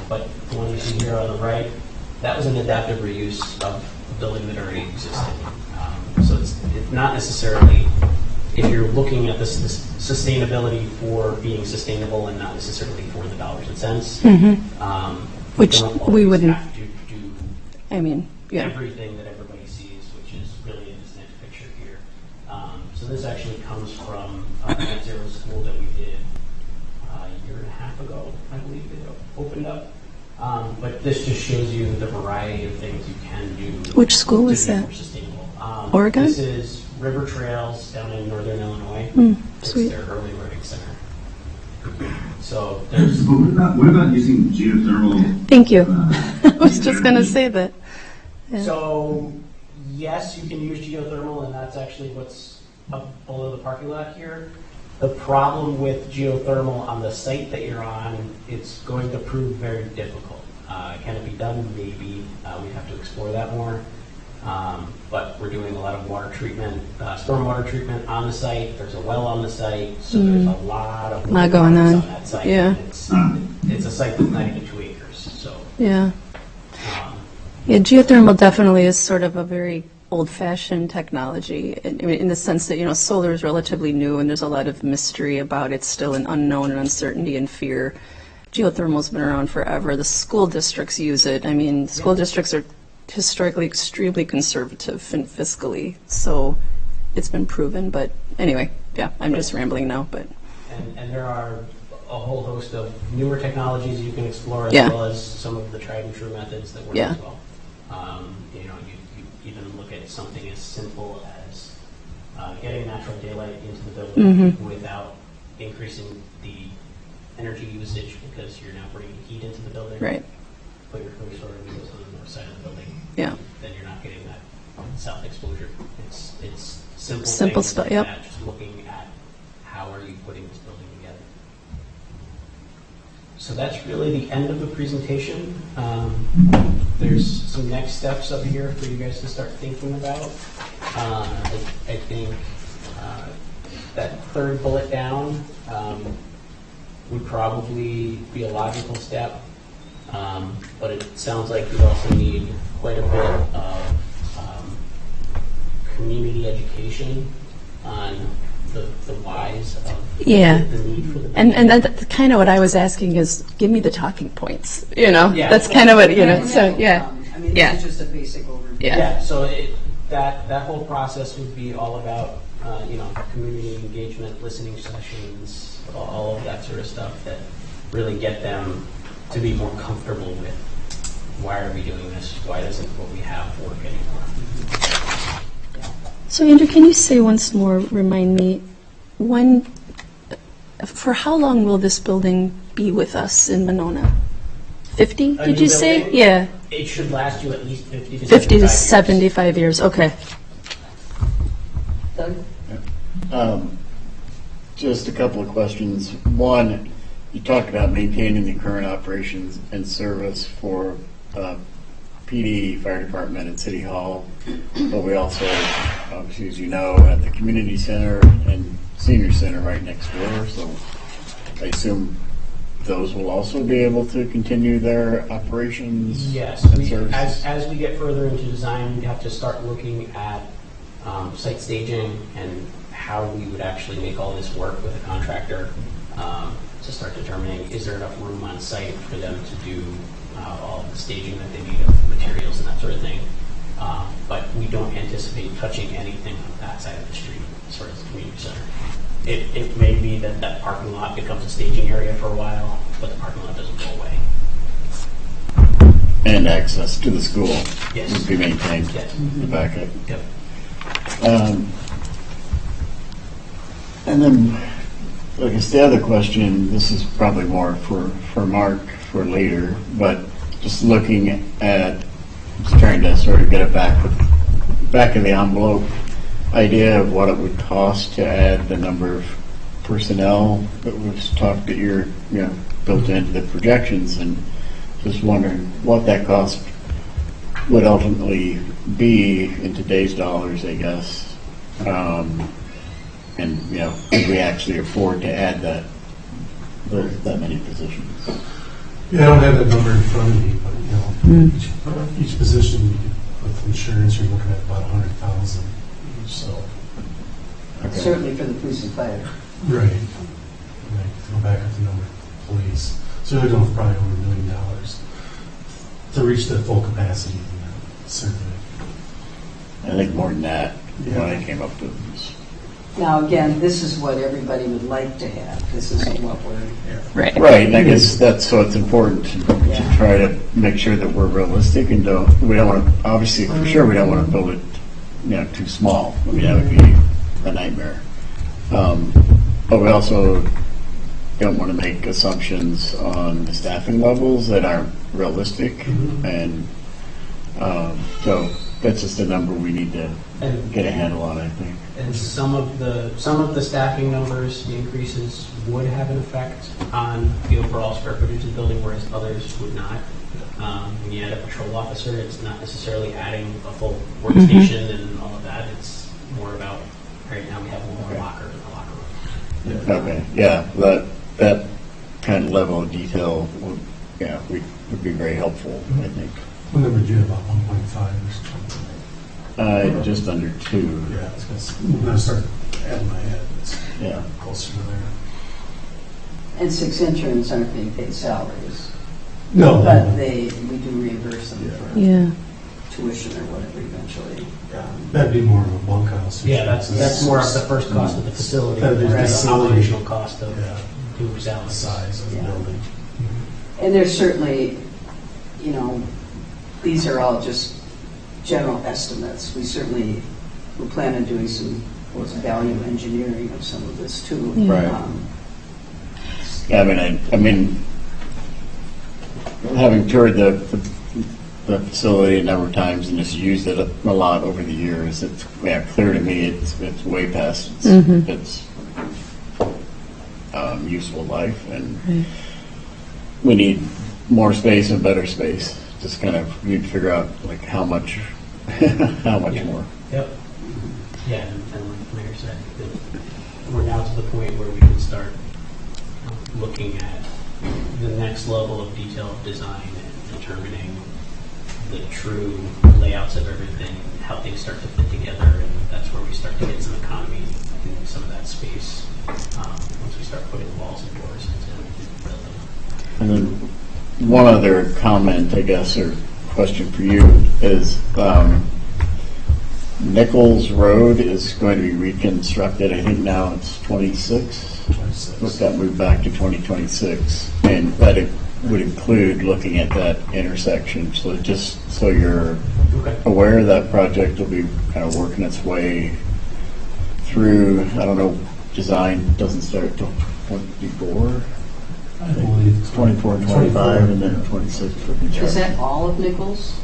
But the one you see here on the right, that was an adaptive reuse of a building that already existed. So it's not necessarily, if you're looking at this sustainability for being sustainable and not necessarily for the dollars and cents, Which we wouldn't. have to do I mean, yeah. everything that everybody sees, which is really in this next picture here. So this actually comes from a Net Zero school that we did a year and a half ago, I believe it opened up. But this just shows you the variety of things you can do. Which school to was be that? more sustainable. Oregon? This is River Trails down in northern Illinois. It's sweet. their early learning center. So there's But what about using geothermal? Thank you. I was just going to say that. Yeah. So, yes, you can use geothermal, and that's actually what's up below the parking lot here. The problem with geothermal on the site that you're on, it's going to prove very difficult. Can it be done? Maybe. We have to explore that more. But we're doing a lot of water treatment, stormwater treatment on the site. There's a well on the site, so there's a lot of going on. that site. Yeah. It's a site that's not even 2 acres. So. Yeah. Yeah, geothermal definitely is sort of a very old-fashioned technology in the sense that, solar is relatively new and there's a lot of mystery about it, still an unknown and uncertainty and fear. Geothermal's been around forever. The school districts use it. I mean, school districts are historically extremely conservative and fiscally, so it's been proven. But anyway, yeah, I'm just rambling now. But and there are a whole host of newer technologies you can explore, as Yeah. well as some of the tried and true methods that work Yeah. as well. You even look at something as simple as getting natural daylight into the building without increasing the energy usage, because you're now bringing heat into the building. right, Put your cursor on the north side of the building. yeah, Then you're not getting that south exposure. It's simple things stuff, like yep. that, just looking at how are you putting this building together. So that's really the end of the presentation. There's some next steps up here for you guys to start thinking about. I think that third bullet down would probably be a logical step, but it sounds like we also need quite a bit of community education on the whys of Yeah. the need for the and that's kind of what I was asking is, give me the talking points. Yeah. That's kind of what And So that yeah, will come. I mean, Yeah. this is just a basic overview. Yeah. Yeah, so that whole process would be all about, community engagement, listening sessions, all of that sort of stuff that really get them to be more comfortable with, why are we doing this? Why doesn't what we have work anymore? So Andrew, can you say once more, remind me, for how long will this building be with us in Monona? 50, A did new you say? building? Yeah, It should last you at least 50 to 50 to 75 years. 75 years, okay. Doug? Just a couple of questions. One, you talked about maintaining the current operations and service for PD, fire department, and city hall. But we also, obviously, as you know, at the community center and senior center right next door. So I assume those will also be able to continue their operations. Yes, I and mean, services? as we get further into design, we have to start looking at site staging and how we would actually make all this work with a contractor to start determining, is there enough room on site for them to do all of the staging that they need of materials and that sort of thing. But we don't anticipate touching anything on that side of the street as far as the community center. It may be that that parking lot becomes a staging area for a while, but the parking lot doesn't go away. And access to the school Yes. would be maintained. Yes. The backup. Yep. And then, I guess the other question, this is probably more for Mark for later, but just looking at, just trying to sort of get it back of the envelope idea of what it would cost to add the number of personnel that was talked that you're, built into the projections, and just wondering what that cost would ultimately be in today's dollars, I guess. And, could we actually afford to add that many positions? Yeah, I don't have that number in front of me, but, each position with insurance, you're looking at about 100,000 each, so. Okay. Certainly for the police and fire. Right. Go back up the number of police. So they're going probably over $1 million to reach the full capacity of the survey. I think more than that, Yeah. what I came up with was. Now, again, this is what everybody would like to have. This isn't what we're, Right. Right, and I guess that's so it's important to try to make sure that we're realistic and we don't want to, obviously, for sure, we don't want to build it, too small. I mean, that would be a nightmare. But we also don't want to make assumptions on the staffing levels that aren't realistic. And so that's just a number we need to get a handle on, I think. And some of the staffing numbers, the increases would have an effect on the overall square footage of the building, whereas others would not. When you add a patrol officer, it's not necessarily adding a full workstation and all of that. It's more about, right now we have one more locker in the locker room. Okay, yeah, that kind of level of detail would be very helpful, I think. What number did you have, about 1.5 or something? Just under 2. Yeah, I'm going to start adding my head. It's Yeah. closer to there. and 6 interns aren't being paid salaries. No. But we do reimburse them for Yeah. tuition or whatever eventually. That'd be more of a bunkhouse. Yeah, that's more of the first cost of the facility, That'd be than the facility. operational cost of Yeah. doing The salaries. size of the Yeah. building. And there's certainly, these are all just general estimates. We certainly will plan on doing some value engineering of some of this too. Right. Yeah, I mean, having toured the facility a number of times and just used it a lot over the years, it's clear to me it's way past its useful life, and we need more space and better space. Just kind of need to figure out how much more. Yep. Yeah, and like Mayor said, we're now to the point where we can start looking at the next level of detail of design and determining the true layouts of everything, how things start to fit together, and that's where we start to get some economy in some of that space once we start putting walls and doors into the building. And then one other comment, I guess, or question for you is Nichols Road is going to be reconstructed. I think now it's 26. Let's that move back to 2026, and that it would include looking at that intersection. So just so you're aware, that project will be kind of working its way through. I don't know. Design doesn't start until 24. I believe 24, 25, and then 26 for Is construction. that all of Nichols?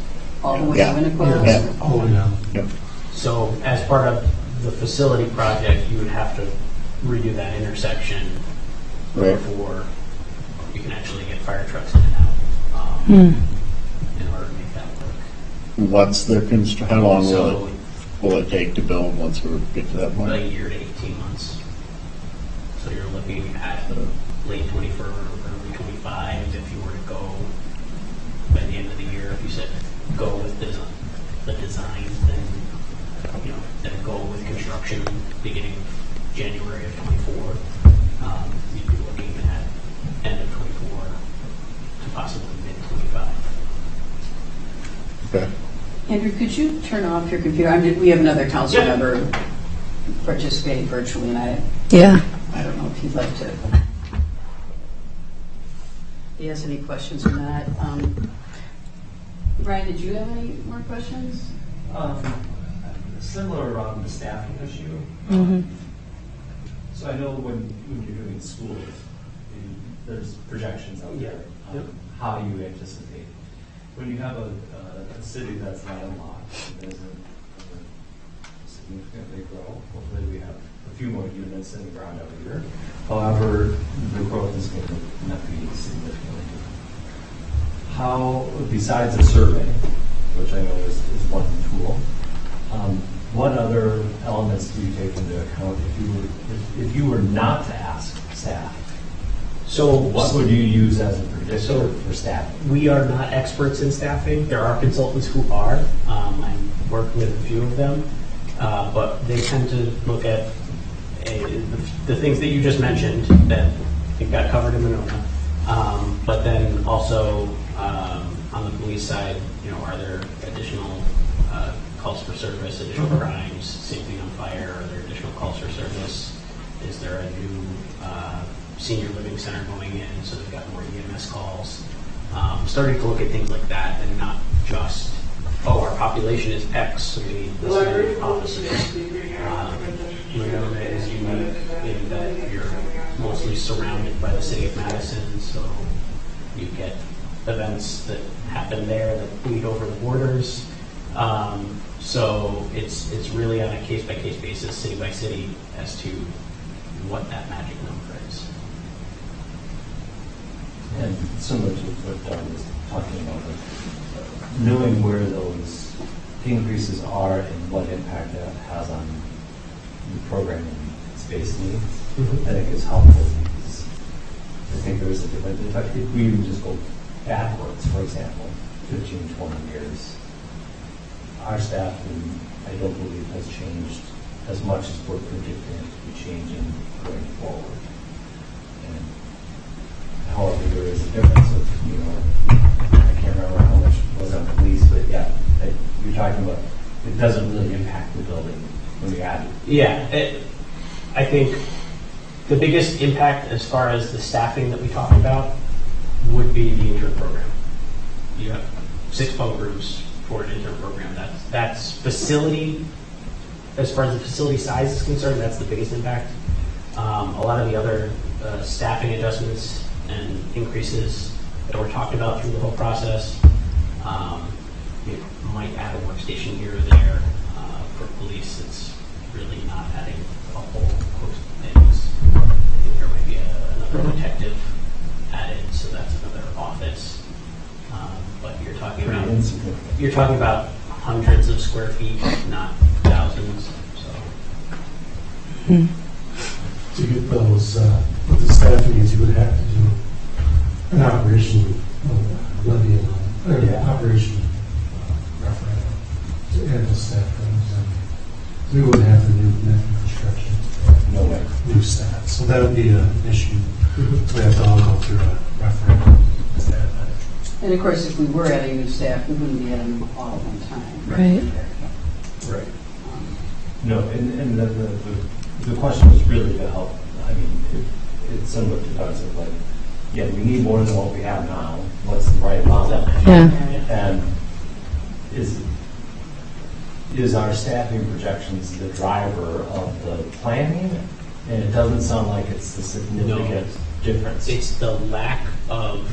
All the way Yeah. to Winnequa? Yeah, all the way down. Yep. So as part of the facility project, you would have to redo that intersection Right. before you can actually get fire trucks in and out in order to make that work. What's the how long So will it take to build once we get to that a point? year to 18 months. So you're looking at late 24, early 25 if you were to go by the end of the year. If you said go with the design, then then go with construction beginning of January of 24. You'd be looking at end of 24 to possibly mid 25. Okay. Andrew, could you turn off your computer? We have another council member participating virtually, and I don't know if you'd like to. If he has any questions on that. Brian, did you have any more questions? Similar around the staffing issue. So I know when you're doing schools, there's projections out there. How you anticipate. When you have a city that's landlocked, it doesn't significantly grow. Hopefully we have a few more units in the ground every year. However, the growth is going to not be significantly different. How, besides a survey, which I know is one tool, what other elements do you take into account if you were not to ask staff? So What would you use as a predictor for staffing? we are not experts in staffing. There are consultants who are. I work with a few of them, but they tend to look at the things that you just mentioned that it got covered in Monona. But then also on the police side, are there additional calls for service, additional crimes, safety on fire? Are there additional calls for service? Is there a new senior living center going in, so they've got more EMS calls? Starting to look at things like that and not just, our population is X, so we need this many officers. Monona is unique in that you're mostly surrounded by the city of Madison, so you get events that happen there that bleed over the borders. So it's really on a case-by-case basis, city by city, as to what that magic number is. And similar to what Doug was talking about, knowing where those increases are and what impact that has on the programming space needs, I think is helpful. Because I think there is a difference. In fact, if we even just go backwards, for example, 15, 20 years, our staffing, I don't believe, has changed as much as we're predicting it to be changing going forward. And however, there is a difference of, I can't remember how much was on police, but yeah, you're talking about, it doesn't really impact the building when you add it. Yeah, I think the biggest impact as far as the staffing that we talked about would be the intern program. You have 6 phone groups for an intern program. That's facility, as far as the facility size is concerned, that's the biggest impact. A lot of the other staffing adjustments and increases that were talked about through the whole process, you might add a workstation here or there. For police, it's really not adding a whole host of things. I think there might be another detective added, so that's another office. But you're talking about hundreds of square feet, not thousands. So To get those, with the staffing needs, you would have to do an operation levy, operation referendum to add the staff. We would have to do net construction. No way. New staff. So that would be an issue. So we have to all go through a referendum. And of course, if we were adding new staff, we wouldn't be adding them all at one time. Right. Right. No, and the question was really to help. I mean, it's similar to Doug's of like, yeah, we need more than what we have now. What's the right amount? Yeah. And is our staffing projections the driver of the planning? And it doesn't sound like it's the significant difference. it's the lack of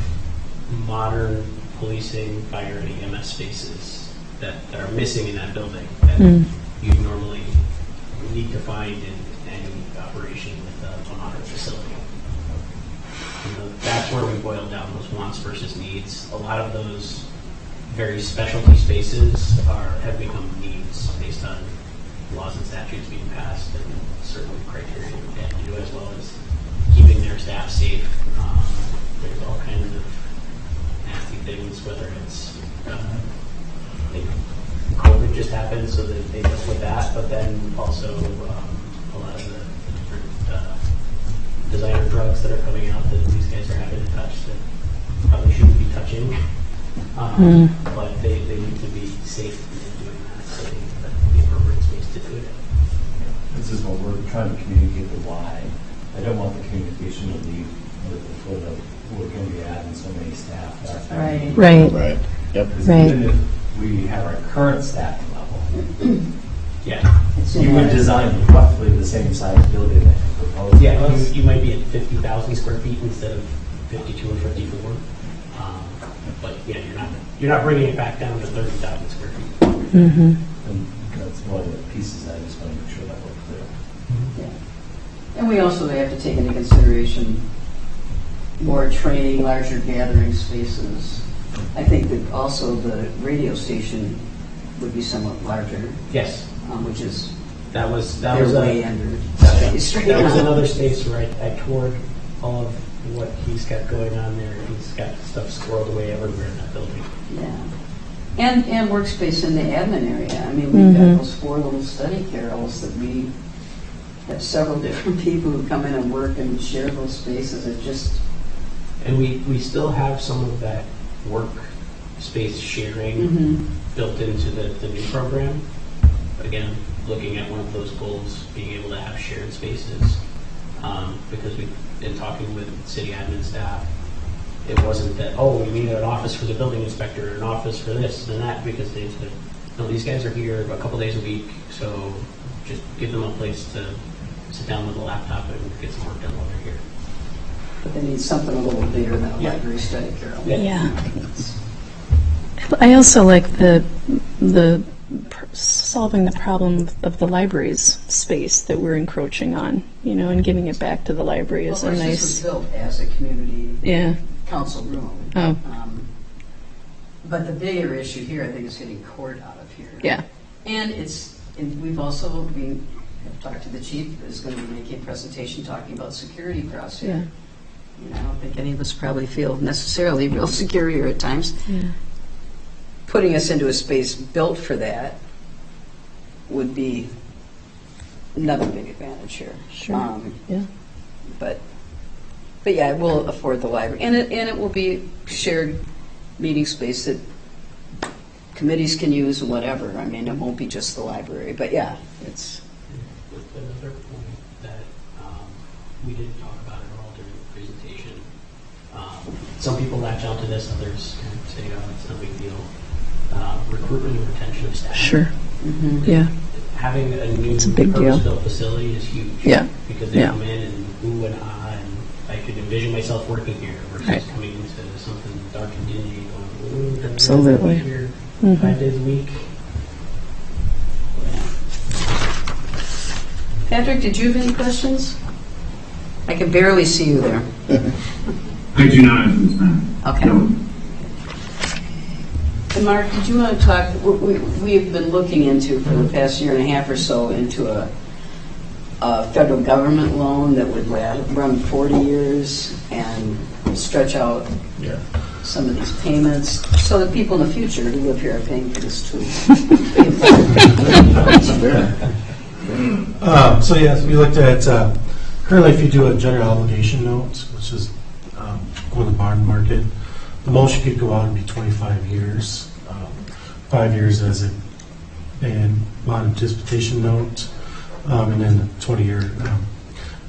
modern policing, fire, and EMS spaces that are missing in that building that you normally need to find in any operation with modern facility. That's where we boil down those wants versus needs. A lot of those very specialty spaces have become needs based on laws and statutes being passed and certain criteria they have to do, as well as keeping their staff safe. There's all kinds of nasty things, whether it's COVID just happened, so that they dealt with that, but then also a lot of the different designer drugs that are coming out that these guys are having to touch that probably shouldn't be touching. But they need to be safe in doing that, so they have the appropriate space to do it. This is what we're trying to communicate the why. I don't want the communication to leave with the foot of we're going to be adding so many staff. Right. Right. Right. Yep. Because Right. even if we have our current staffing level, Yeah. you would design roughly the same size building that you proposed. Yeah, well, you might be at 50,000 square feet instead of 52 or 54. But yeah, you're not bringing it back down to 30,000 square feet. Mm-hmm. And that's one of the pieces I just want to make sure that we're clear. Yeah. And we also have to take into consideration more training, larger gathering spaces. I think that also the radio station would be somewhat larger, Yes, which is that was they're way a, under that, space right that was now. another space where I toured all of what he's got going on there. He's got stuff squirreled away everywhere in that building. Yeah. And workspace in the admin area. I mean, we've got those 4 little study carrels that we have several different people who come in and work and share those spaces. It just, And we still have some of that work space sharing built into the new program. Again, looking at one of those goals, being able to have shared spaces, because we've been talking with city admin staff. It wasn't that, oh, we need an office for the building inspector, an office for this and that, because they said, no, these guys are here a couple days a week, so just give them a place to sit down with a laptop and get some work done while they're here. but they need something a little bigger than a Yeah. library study carrel. Yeah. I also like the solving the problem of the library's space that we're encroaching on, and giving it back to the library is Well, a of course, this was nice. built as a community Yeah. council room. Oh. But the bigger issue here, I think, is getting court out of here. Yeah. And we've have talked to the chief, who's going to be making a presentation talking about security across Yeah. here. I don't think any of us probably feel necessarily real secure here at times. Yeah. Putting us into a space built for that would be another big advantage here. Sure. Yeah. But yeah, it will afford the library, and it will be shared meeting space that committees can use and whatever. I mean, it won't be just the library, but yeah, it's. With another point that we didn't talk about at all during the presentation. Some people latch onto this, others kind of say, oh, it's no big deal. Recruitment and retention of staff. Sure. Yeah. Having a new It's a big deal. purpose-built facility is huge. Yeah. Because they Yeah. come in and ooh and ah, and I could envision myself working here versus Right. coming into something dark and dingy and going, ooh, do I really Absolutely. want to be here Mhm. 5 days a week. Patrick, did you have any questions? I can barely see you there. I do not at this time. Okay. No. And Mark, did you want to talk, we've been looking into, for the past year and a half or so, into a federal government loan that would run 40 years and stretch out some of these payments, so that people in the future who live here are paying for this too. That's fair. So yes, we looked at, currently if you do a general obligation note, which is go in the bond market, the most you could go out would be 25 years. 5 years as a bond anticipation note, and then a 20-year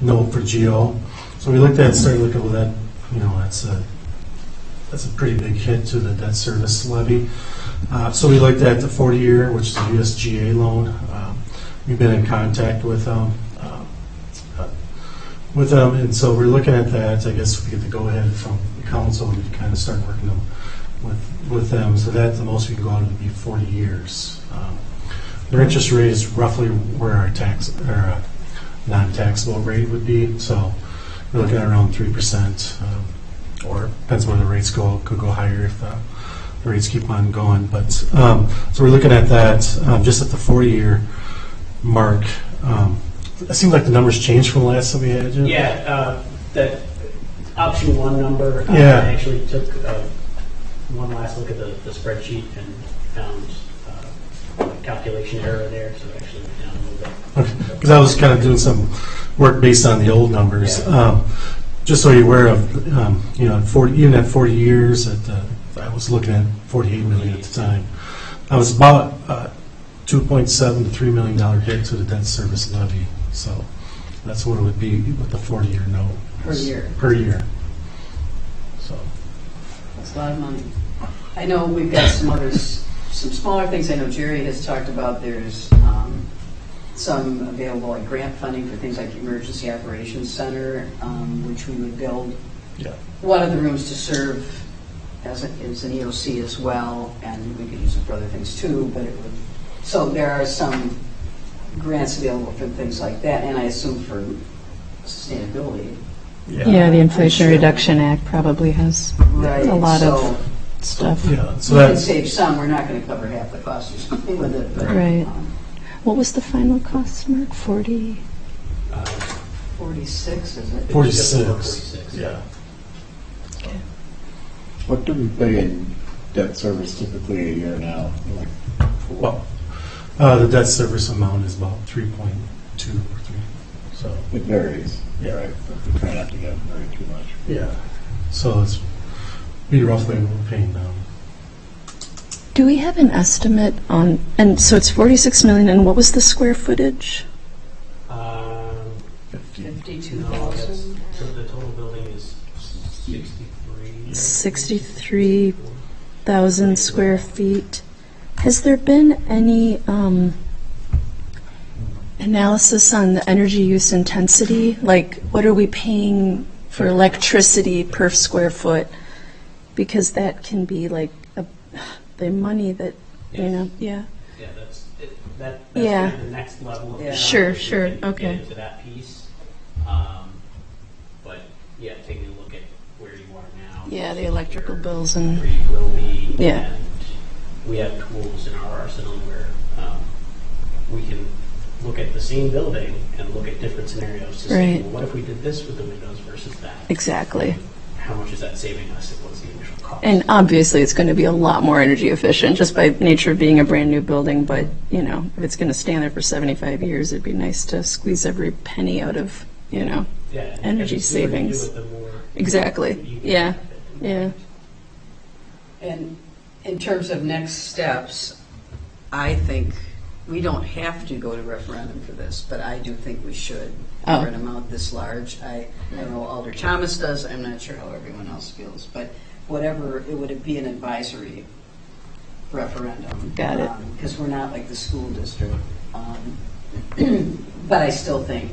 note for GO. So we looked at, started looking at that, that's a pretty big hit to the debt service levy. So we looked at the 40-year, which is a USGA loan. We've been in contact with them, and so we're looking at that. I guess we get the go-ahead from the council and kind of start working them with them. So that's the most we can go out would be 40 years. Their interest rate is roughly where our non-taxable rate would be. So we're looking at around 3%, or depends where the rates go, could go higher if the rates keep on going. But, so we're looking at that just at the 4-year mark. It seems like the numbers changed from the last time we had you. Yeah, that option one number, Yeah. I actually took one last look at the spreadsheet and found a calculation error there, so it actually went down a little bit. Because I was kind of doing some work based on the old numbers. Just so you're aware of, even at 40 years, I was looking at 48 million at the time. I was about $2.7 to $3 million hit to the debt service levy. So that's what it would be with the 40-year note. Per year. Per year. So. That's a lot of money. I know we've got some smaller things. I know Jerry has talked about. There's some available like grant funding for things like Emergency Operations Center, which we would build one of the rooms to serve as an EOC as well, and we could use it for other things too. But it would. So there are some grants available for things like that, and I assume for sustainability. Yeah, the Inflation Reduction Act probably has Right. a lot so of stuff. Yeah. So we can that's save some. We're not going to cover half the cost or something with it. But, Right. What was the final cost, Mark? 40? 46, is it? 46. Yeah. What do we pay in debt service typically a year now? Well, the debt service amount is about 3.2 or 3. So. It varies. Yeah. Right. But we try not to get very too much. Yeah. So it's be roughly what we're paying now. Do we have an estimate on, and so it's 46 million, and what was the square footage? 52,000. So the total building is 63. 63,000 square feet. Has there been any analysis on the energy use intensity? Like, what are we paying for electricity per square foot? Because that can be like the money that, yeah. Yeah, that's kind Yeah. of the next level of Yeah. Sure, analysis sure, to get okay. into that piece. But yeah, taking a look at where you are now. Yeah, the electrical bills and, Where you will be. Yeah. And we have tools in our arsenal where we can look at the same building and look at different scenarios to say, Right. well, what if we did this with the windows versus that? exactly. How much is that saving us and what's the initial cost? And obviously, it's going to be a lot more energy efficient just by nature of being a brand new building. But, if it's going to stand there for 75 years, it'd be nice to squeeze every penny out of, Yeah, energy and the sooner you do savings. it, the more Exactly. you can Yeah. benefit. Yeah. And in terms of next steps, I think we don't have to go to referendum for this, but I do think we should Oh. for an amount this large. I know Alder Thomas does. I'm not sure how everyone else feels, but whatever, it would be an advisory referendum. Got it. Because we're not like the school district. But I still think,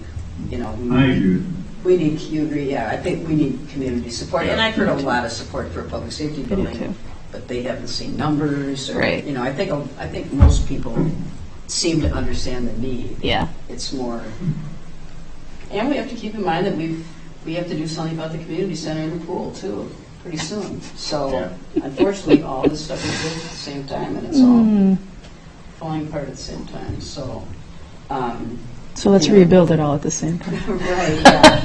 I agree. we need, you agree, yeah, I think we need community support. And I've heard a lot of support for a public safety I do building, too. but they haven't seen numbers or, Right. I think most people seem to understand the need. Yeah. It's more, and we have to keep in mind that we have to do something about the community center and the pool too, pretty soon. So unfortunately, all this stuff is built at the same time and it's all falling apart at the same time, so. So let's rebuild it all at the same time. Right, yeah.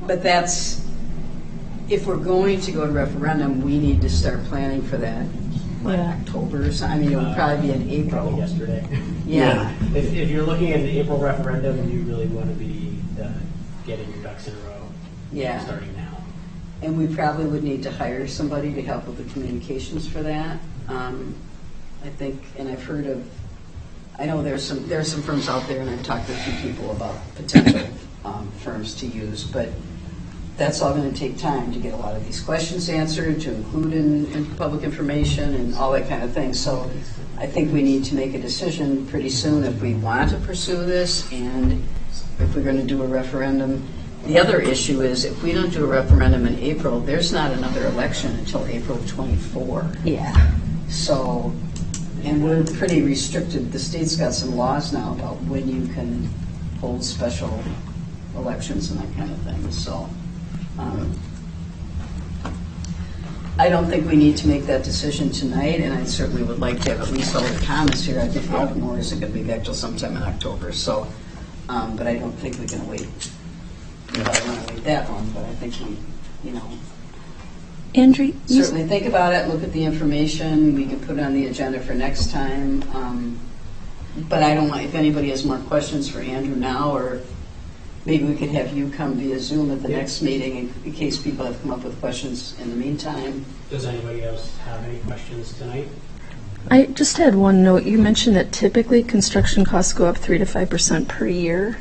But that's, if we're going to go to referendum, we need to start planning for that, Yeah. October or something. I mean, it would probably be in Probably April. yesterday. Yeah. If you're looking at the April referendum, you really want to be getting your ducks in a row. Yeah. Starting now. And we probably would need to hire somebody to help with the communications for that. I think, and I've heard of, I know there are some firms out there, and I've talked to a few people about potential firms to use, but that's all going to take time to get a lot of these questions answered, to include in public information and all that kind of thing. So I think we need to make a decision pretty soon if we want to pursue this and if we're going to do a referendum. The other issue is if we don't do a referendum in April, there's not another election until April 24. Yeah. So, and we're pretty restricted. The state's got some laws now about when you can hold special elections and that kind of thing, so. I don't think we need to make that decision tonight, and I certainly would like to have at least Alder Thomas here. I think Alder Moore isn't going to be back till sometime in October, so, but I don't think we can wait. I don't want to wait that long, but I think we, Andrew, you certainly think about it, look at the information, we can put it on the agenda for next time. But I don't want, if anybody has more questions for Andrew now, or maybe we could have you come via Zoom at the next meeting in case people have come up with questions in the meantime. Does anybody else have any questions tonight? I just had one note. You mentioned that typically construction costs go up 3 to 5% per year.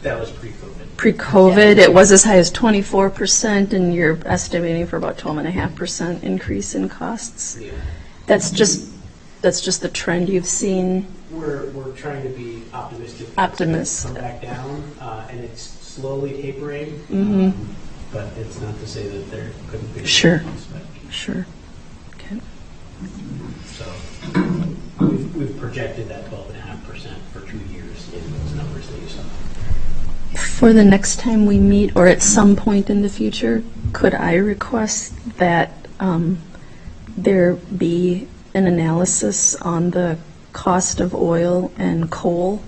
That was pre-COVID. Pre-COVID, it was as high as 24%, and you're estimating for about 12.5% increase in costs. Yeah. That's just the trend you've seen. We're trying to be optimistic. Optimist. Come back down, and it's slowly tapering. But it's not to say that there couldn't be. Sure. increase, but- Sure. Okay. So we've projected that 12.5% for 2 years in those numbers that you saw. For the next time we meet, or at some point in the future, could I request that there be an analysis on the cost of oil and coal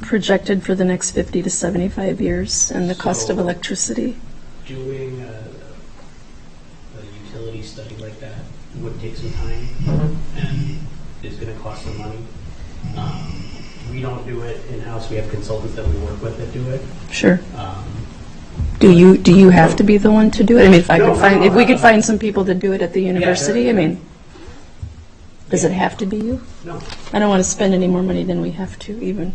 projected for the next 50 to 75 years, and the cost of So- electricity? Doing a utility study like that would take some time and is going to cost some money. We don't do it in-house. We have consultants that we work with that do it. Sure. Do you have to be the one to do it? I mean, if we could find some people to do it at the university, I mean, does it have to be you? No. I don't want to spend any more money than we have to, even.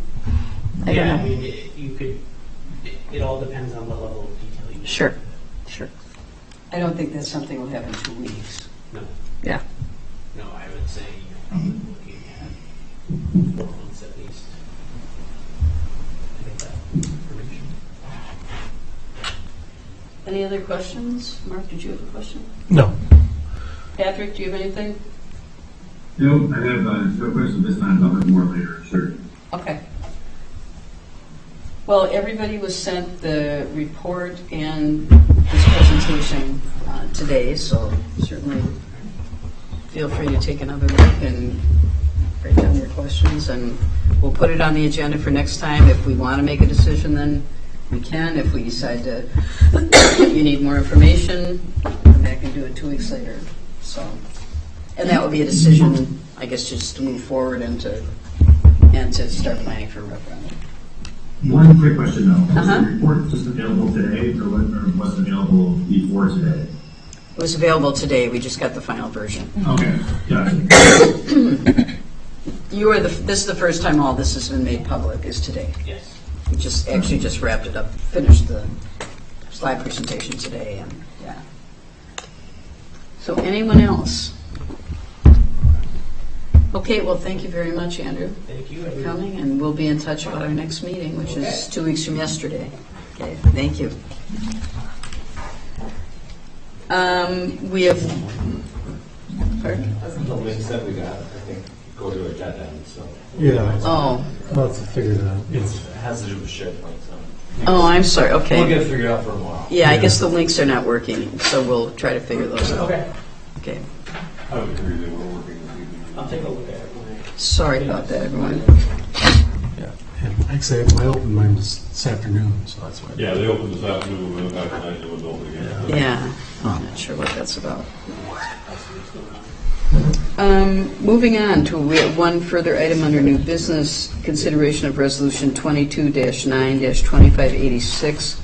I don't Yeah, know. I mean, you could, it all depends on the level of detail you need. Sure. I don't think that's something we'll have in 2 weeks. No, Yeah. no, I would say you're probably looking at 4 months at least to get that information. Any other questions? Mark, did you have a question? No. Patrick, do you have anything? No, I have no questions this time, I'll have more later, sure. Okay. Well, everybody was sent the report and this presentation today, so certainly feel free to take another look and write down your questions, and we'll put it on the agenda for next time. If we want to make a decision, then we can. If we decide to, you need more information, come back and do it 2 weeks later. So, and that would be a decision, I guess, just to move forward and to start planning for a referendum. One quick question though, was Uh-huh. the report just available today, or was it available before today? It was available today. We just got the final version. Okay, gotcha. This is the first time all this has been made public, is today. Yes. We just wrapped it up, finished the slide presentation today, and yeah. So anyone else? Okay, well, thank you very much, Andrew, Thank you, for everyone. coming, and we'll be in touch about our next meeting, which is 2 weeks from yesterday. Okay, thank you. We have, pardon? The links that we got, I think, go to agenda, so. Yeah, Oh, I'll have to figure it out. It has to do with SharePoint, so. oh, I'm sorry, We'll okay. get it figured out for a while. Yeah, I guess the links are not working, so we'll try to figure those out. Okay. Okay, I would agree that we're working this evening. I'll take a look at it when sorry about that, everyone. Yeah. And actually, I opened mine this afternoon, so that's why. Yeah, they opened this afternoon, we went back tonight, it was open again. Yeah, I'm not sure what that's about. Moving on to one further item under new business, consideration of resolution 22-9-2586,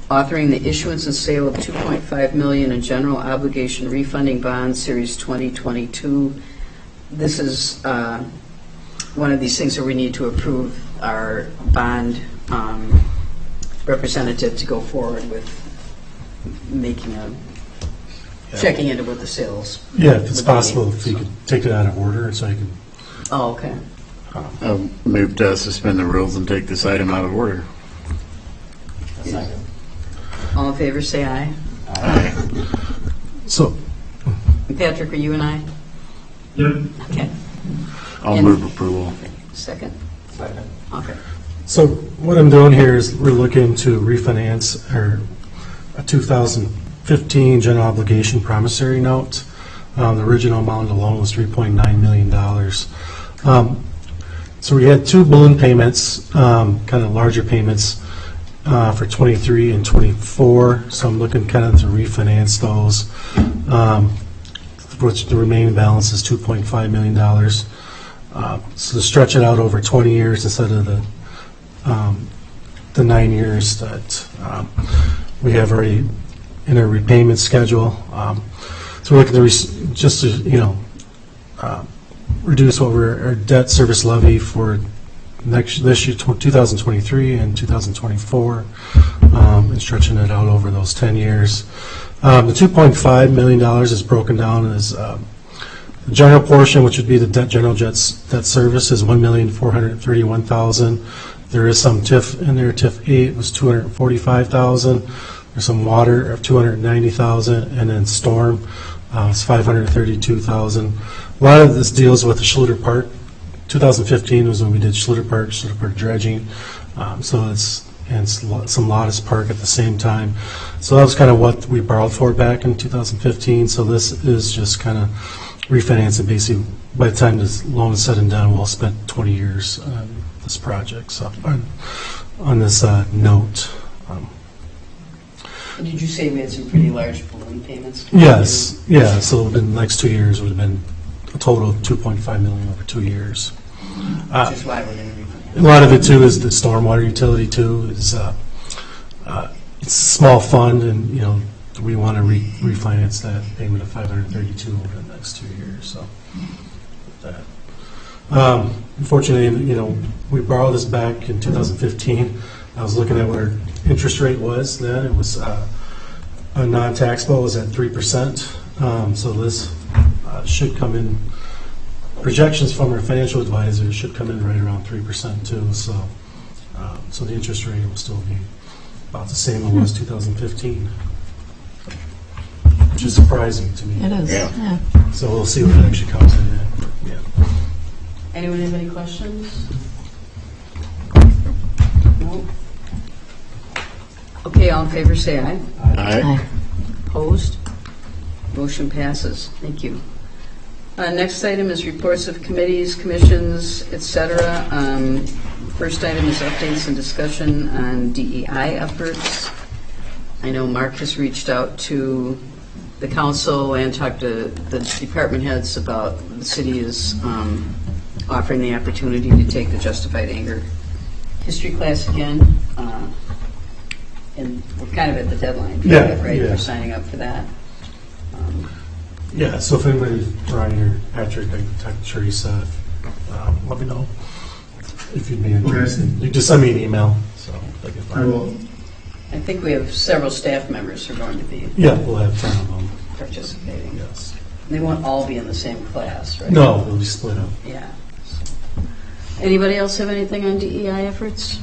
authoring the issuance and sale of $2.5 million in general obligation refunding bonds, series 2022. This is one of these things where we need to approve our bond representative to go forward with making checking into what the sales. Yeah, if it's would be. possible, if you could take it out of order, so I can. Oh, okay. Move to suspend the rules and take this item out of order. Second. All in favor, say aye. So, Patrick, are you and I? Yep. Okay. I'll And- move approval. Second? Second. Okay. So what I'm doing here is we're looking to refinance a 2015 general obligation promissory note. The original amount of the loan was $3.9 million. So we had two balloon payments, kind of larger payments for 23 and 24. So I'm looking kind of to refinance those, which the remaining balance is $2.5 million. So to stretch it out over 20 years instead of the 9 years that we have already in our repayment schedule. So we're looking to just to, reduce our debt service levy for this year, 2023 and 2024, and stretching it out over those 10 years. The $2.5 million is broken down as the general portion, which would be the general debt service, is $1,431,000. There is some TIF in there. TIF 8 was $245,000. There's some water of $290,000, and then storm it's $532,000. A lot of this deals with the Schluter Park. 2015 was when we did Schluter Park dredging. So it's some Lottis Park at the same time. So that was kind of what we borrowed for back in 2015. So this is just kind of refinancing. Basically, by the time this loan is said and done, we'll spend 20 years on this project. So on this note. Did you say we had some pretty large balloon payments? Yes, yeah. So the next 2 years would have been a total of $2.5 million over 2 years. Which is why we're going to refinance. A lot of it too is the stormwater utility too. Is it's a small fund, and we want to refinance that payment of $532 over the next 2 years. So with that, unfortunately, we borrowed this back in 2015. I was looking at what our interest rate was then. It was a non-taxable was at 3%. So this should come in. Projections from our financial advisors should come in right around 3% too. So, so the interest rate will still be about the same as it was 2015, which is surprising to me. It is, Yeah. yeah. So we'll see what it actually comes in at. Yeah. Anyone have any questions? No? Okay, all in favor say aye. Aye. Opposed? Motion passes. Thank you. Next item is reports of committees, commissions, etc. First item is updates and discussion on DEI efforts. I know Mark has reached out to the council and talked to the department heads about the city is offering the opportunity to take the Justified Anger history class again. And we're kind of at the deadline, Yeah, right? yeah. We're signing up for that. Yeah. So if anybody, Ronnie or Patrick, I can talk to Teresa. Let me know if you'd be interested. You just send me an email. So I can I find will. I think we have several staff members who are going to be Yeah, we'll have 10 of them. participating. Yes. They won't all be in the same class, right? No, they'll be split up. Yeah. Anybody else have anything on DEI efforts?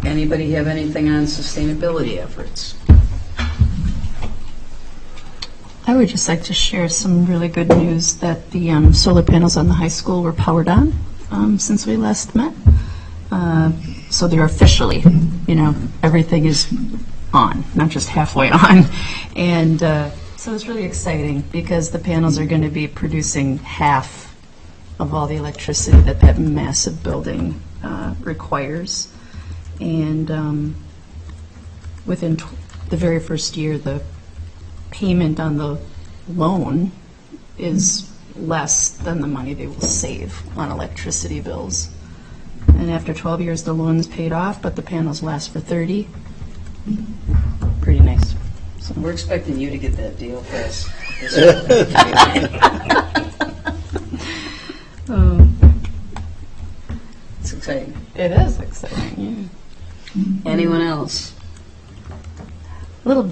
Anybody have anything on sustainability efforts? I would just like to share some really good news that the solar panels on the high school were powered on since we last met. So they're officially, everything is on, not just halfway on. And so it's really exciting because the panels are going to be producing half of all the electricity that massive building requires. And within the very first year, the payment on the loan is less than the money they will save on electricity bills. And after 12 years, the loan's paid off, but the panels last for 30. Pretty nice. So we're expecting you to get that deal for us. It's exciting. It is exciting, Anyone else?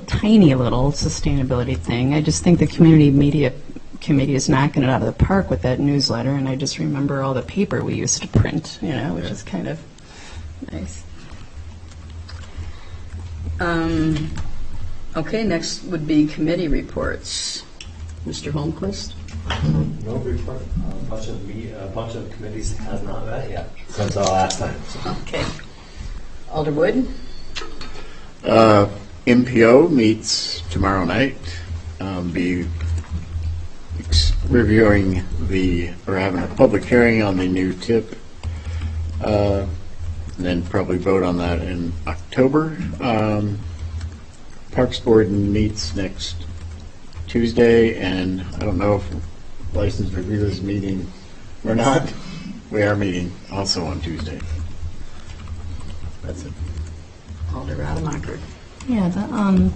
Tiny little sustainability thing. I just think the community media committee is knocking it out of the park with that newsletter, and I just remember all the paper we used to print, which is kind of nice. Okay, next would be committee reports. Mr. Holmquist? No report. A bunch of committees has not met yet since our last time. So. Okay. Alder Wood? MPO meets tomorrow night. Be reviewing or having a public hearing on the new tip. And then probably vote on that in October. Parks Board meets next Tuesday, and I don't know if license review is meeting or not. We are meeting also on Tuesday. That's it. Alder Rademacher. Yeah, the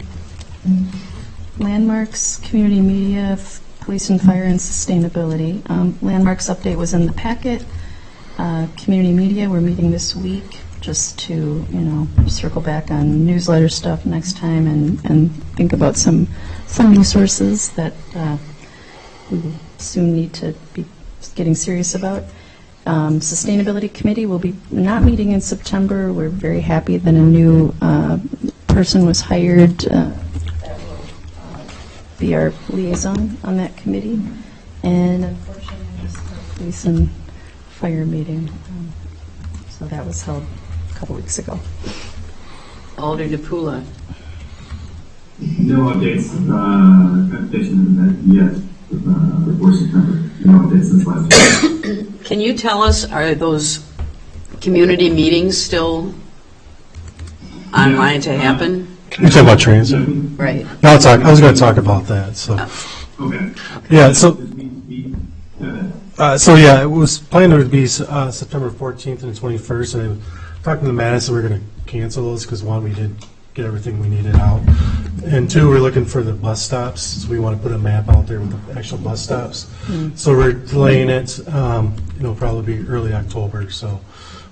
Landmarks, Community Media, Police and Fire, and Sustainability. Landmarks update was in the packet. Community Media, we're meeting this week just to, circle back on newsletter stuff next time and think about some resources that we will soon need to be getting serious about. Sustainability Committee will be not meeting in September. We're very happy that a new person was hired that will be our liaison on that committee. And unfortunately, we missed the police and fire meeting. So that was held a couple weeks ago. Alder DePula. No updates, yet, before September. No updates since last week. Can you tell us, are those community meetings still online to happen? You're talking about transit? Right. No, I was going to talk about that. So, Okay. yeah. So, Go ahead. it was planned to be September 14th and 21st, and I talked to Madison. We're going to cancel those because one, we did get everything we needed out, and two, we're looking for the bus stops. So we want to put a map out there with the actual bus stops. So we're delaying it. It'll probably be early October. So,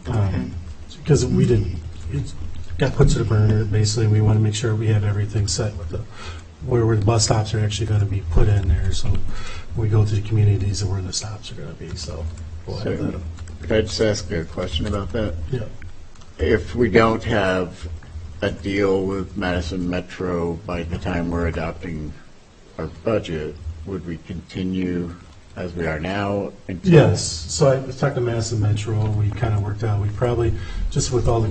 because it got put to the burner. Basically, we want to make sure we have everything set with where the bus stops are actually going to be put in there. So we go to the communities where the stops are going to be. So we'll have that. Could I just ask a question about that? Yeah. If we don't have a deal with Madison Metro by the time we're adopting our budget, would we continue as we are now? Until Yes. So I talked to Madison Metro. We kind of worked out. We probably, just with all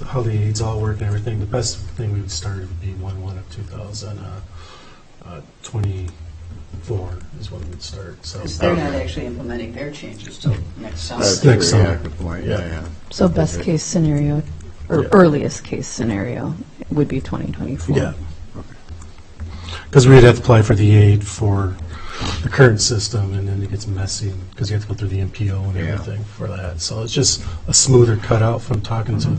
how the aids all work and everything, the best thing we would start would be 1/1 of 2024 is when we'd start. So Because they're not actually implementing their changes till next summer. That's Next a summer. very good point. Yeah. So best case scenario, or earliest case scenario, would be 2024. yeah. Because we'd have to apply for the aid for the current system, and then it gets messy because you have to go through the MPO and Yeah. everything for that. So it's just a smoother cutout from talking to,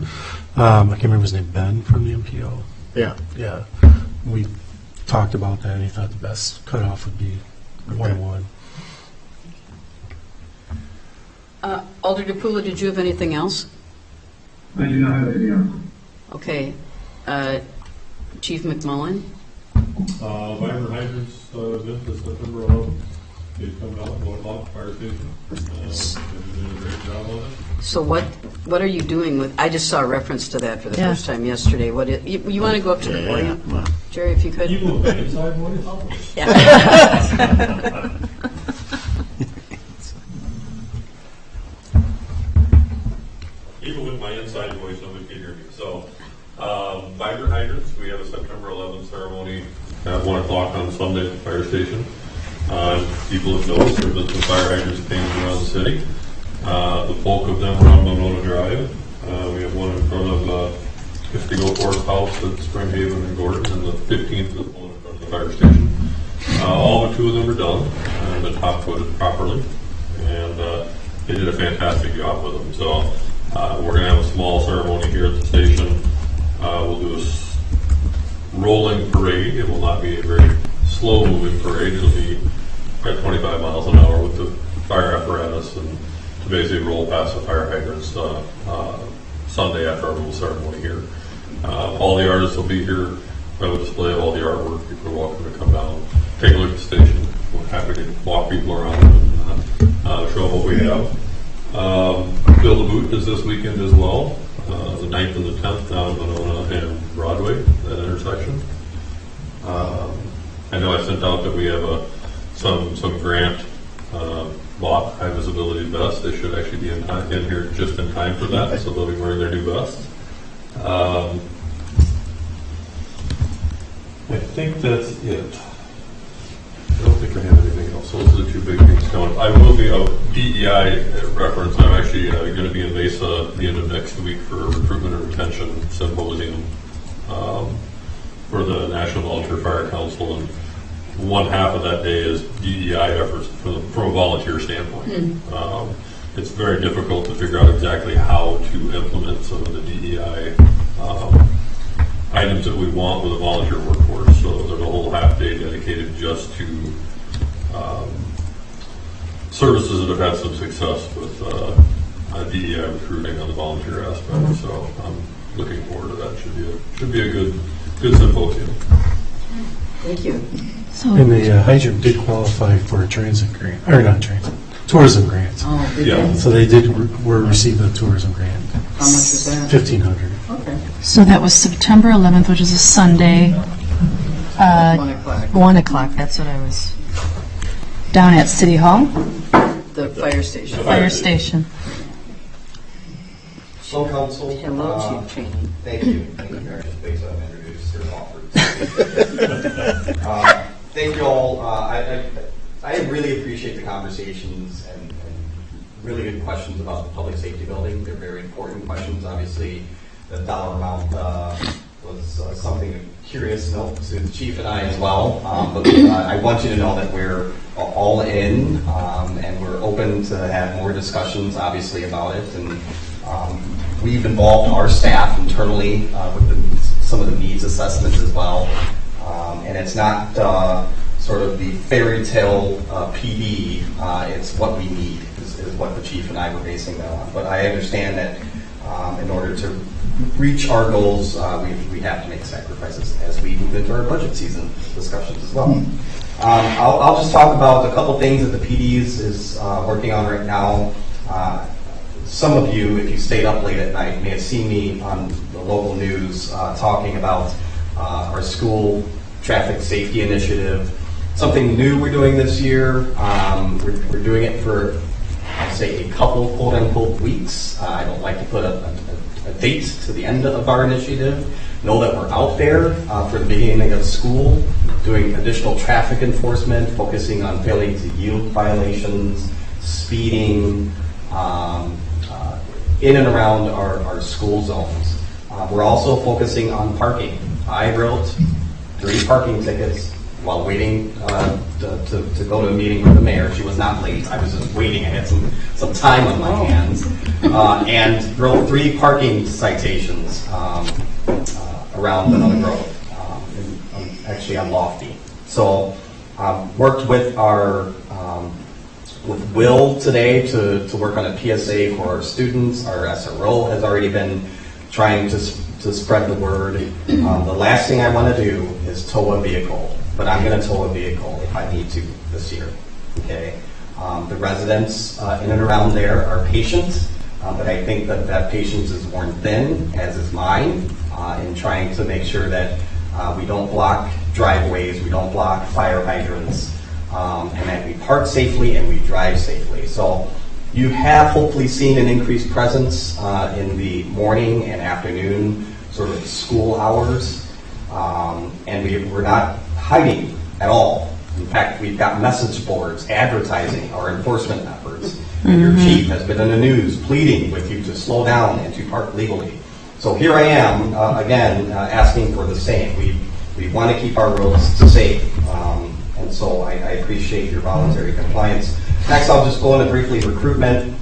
I can't remember his name, Ben from the MPO. Yeah. Yeah, we talked about that, and he thought the best cutoff would be 1/1. Alder DePula, did you have anything else? I do not have anything else. Okay. Chief McMullen? Vibrant hydrants event is September 11th. They come out and go off fire station. They're doing a great job on it. So what are you doing with, I just saw a reference to that for the Yeah. first time yesterday. You want to go up to the podium? Well, Jerry, if you could? Even with my inside voice, Yeah. even with my inside voice, nobody can hear me. So, vibrant hydrants, we have a September 11th ceremony at 1 o'clock on Sunday at the fire station. People have noticed there have been some fire hydrants painted around the city. The bulk of them are on Monona Drive. We have one in front of the Go Forest House at Springhaven and Gordon, and the 15th is one in front of the fire station. All but 2 of them are done, and the top coated properly, and they did a fantastic job with them. So we're going to have a small ceremony here at the station. We'll do a rolling parade. It will not be a very slow-moving parade. It'll be at 25 miles an hour with the fire apparatus, and to basically roll past the fire hydrants Sunday after our little ceremony here. All the artists will be here. We have a display of all the artwork. People are welcome to come down, take a look at the station. We're happy to walk people around and show what we have. Build a Boot is this weekend as well. The 9th and the 10th down in Monona and Broadway, that intersection. I know I sent out that we have some grant bought high visibility vests. They should actually be in here just in time for that, so they'll be wearing their new vests. I think that's it. I don't think I have anything else. Those are the two big things coming. I will be a DEI reference. I'm actually going to be in Mesa at the end of next week for a recruitment and retention symposium for the National Volunteer Fire Council, and one half of that day is DEI efforts from a volunteer standpoint. It's very difficult to figure out exactly how to implement some of the DEI items that we want with a volunteer workforce. So there's a whole half day dedicated just to services that have had some success with DEI recruiting on the volunteer aspect. So I'm looking forward to that. Should be a good symposium. Thank you. And the hydrant did qualify for a transit grant, or not transit, tourism grant. Oh, did Yeah. they? So they were received a tourism grant. How much is that? $1,500. Okay. So that was September 11th, which is a Sunday. 1 o'clock. 1 o'clock, that's what I was, down at City Hall, The fire station. Fire Station. Hello, Council. Hello, Chief Cheney. Thank you. Thank you, Mayor. Just based on introduced, there's offered. Thank you all. I really appreciate the conversations and really good questions about the public safety building. They're very important questions. Obviously, the dollar amount was something curious to the Chief and I as well. But I want you to know that we're all in and we're open to have more discussions, obviously, about it. And we've involved our staff internally with some of the needs assessments as well. And it's not sort of the fairy tale PD, it's what we need is what the Chief and I were basing that on. But I understand that in order to reach our goals, we have to make sacrifices as we move into our budget season discussions as well. I'll just talk about a couple things that the PD is working on right now. Some of you, if you stayed up late at night, may have seen me on the local news talking about our school traffic safety initiative. Something new we're doing this year. We're doing it for, I'll say, a couple quote-unquote weeks. I don't like to put a date to the end of our initiative. Know that we're out there for the beginning of school, doing additional traffic enforcement, focusing on failing to yield violations, speeding, in and around our school zones. We're also focusing on parking. I wrote 3 parking tickets while waiting to go to a meeting with the mayor. She was not late. I was just waiting. I had some time on my hands. And wrote 3 parking citations around another grove, actually on Lofty. So worked with with Will today to work on a PSA for our students. Our SRO has already been trying to spread the word. The last thing I want to do is tow a vehicle, but I'm going to tow a vehicle if I need to this year. Okay. The residents in and around there are patient, but I think that patience is worn thin, as is mine, in trying to make sure that we don't block driveways, we don't block fire hydrants, and that we park safely and we drive safely. So you have hopefully seen an increased presence in the morning and afternoon sort of school hours, and we're not hiding at all. In fact, we've got message boards advertising our enforcement efforts. And your chief has been in the news pleading with you to slow down and to park legally. So here I am, again, asking for the same. We want to keep our roads safe, and so I appreciate your voluntary compliance. Next, I'll just go into briefly recruitment.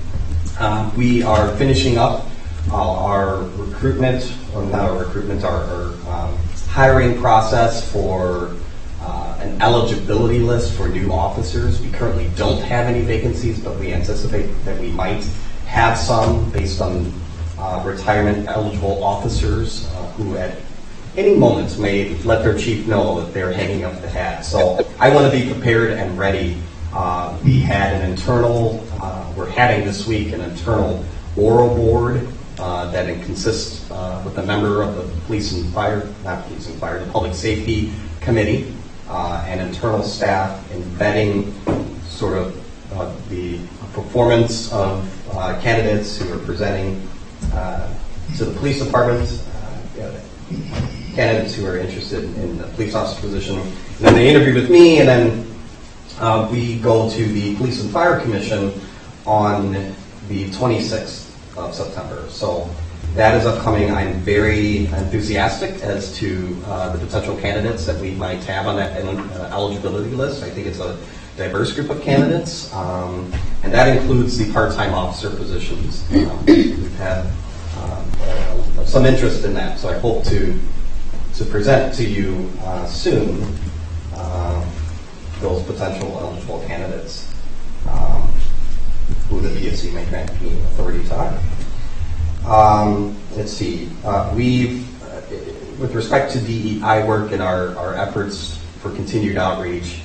We are finishing up our recruitment, or not our recruitment, our hiring process for an eligibility list for new officers. We currently don't have any vacancies, but we anticipate that we might have some based on retirement eligible officers who at any moment may let their chief know that they're hanging up the hat. So I want to be prepared and ready. We had an internal, we're having this week an internal oral board that consists with a member of the the Public Safety Committee, and internal staff in vetting sort of the performance of candidates who are presenting to the police department, candidates who are interested in the police officer position. And then they interview with me, and then we go to the Police and Fire Commission on the 26th of September. So that is upcoming. I'm very enthusiastic as to the potential candidates that we might have on that eligibility list. I think it's a diverse group of candidates, and that includes the part-time officer positions. We've had some interest in that, so I hope to present to you soon those potential eligible candidates who the PSC may grant me authority to hire. Let's see. We've, with respect to DEI work and our efforts for continued outreach,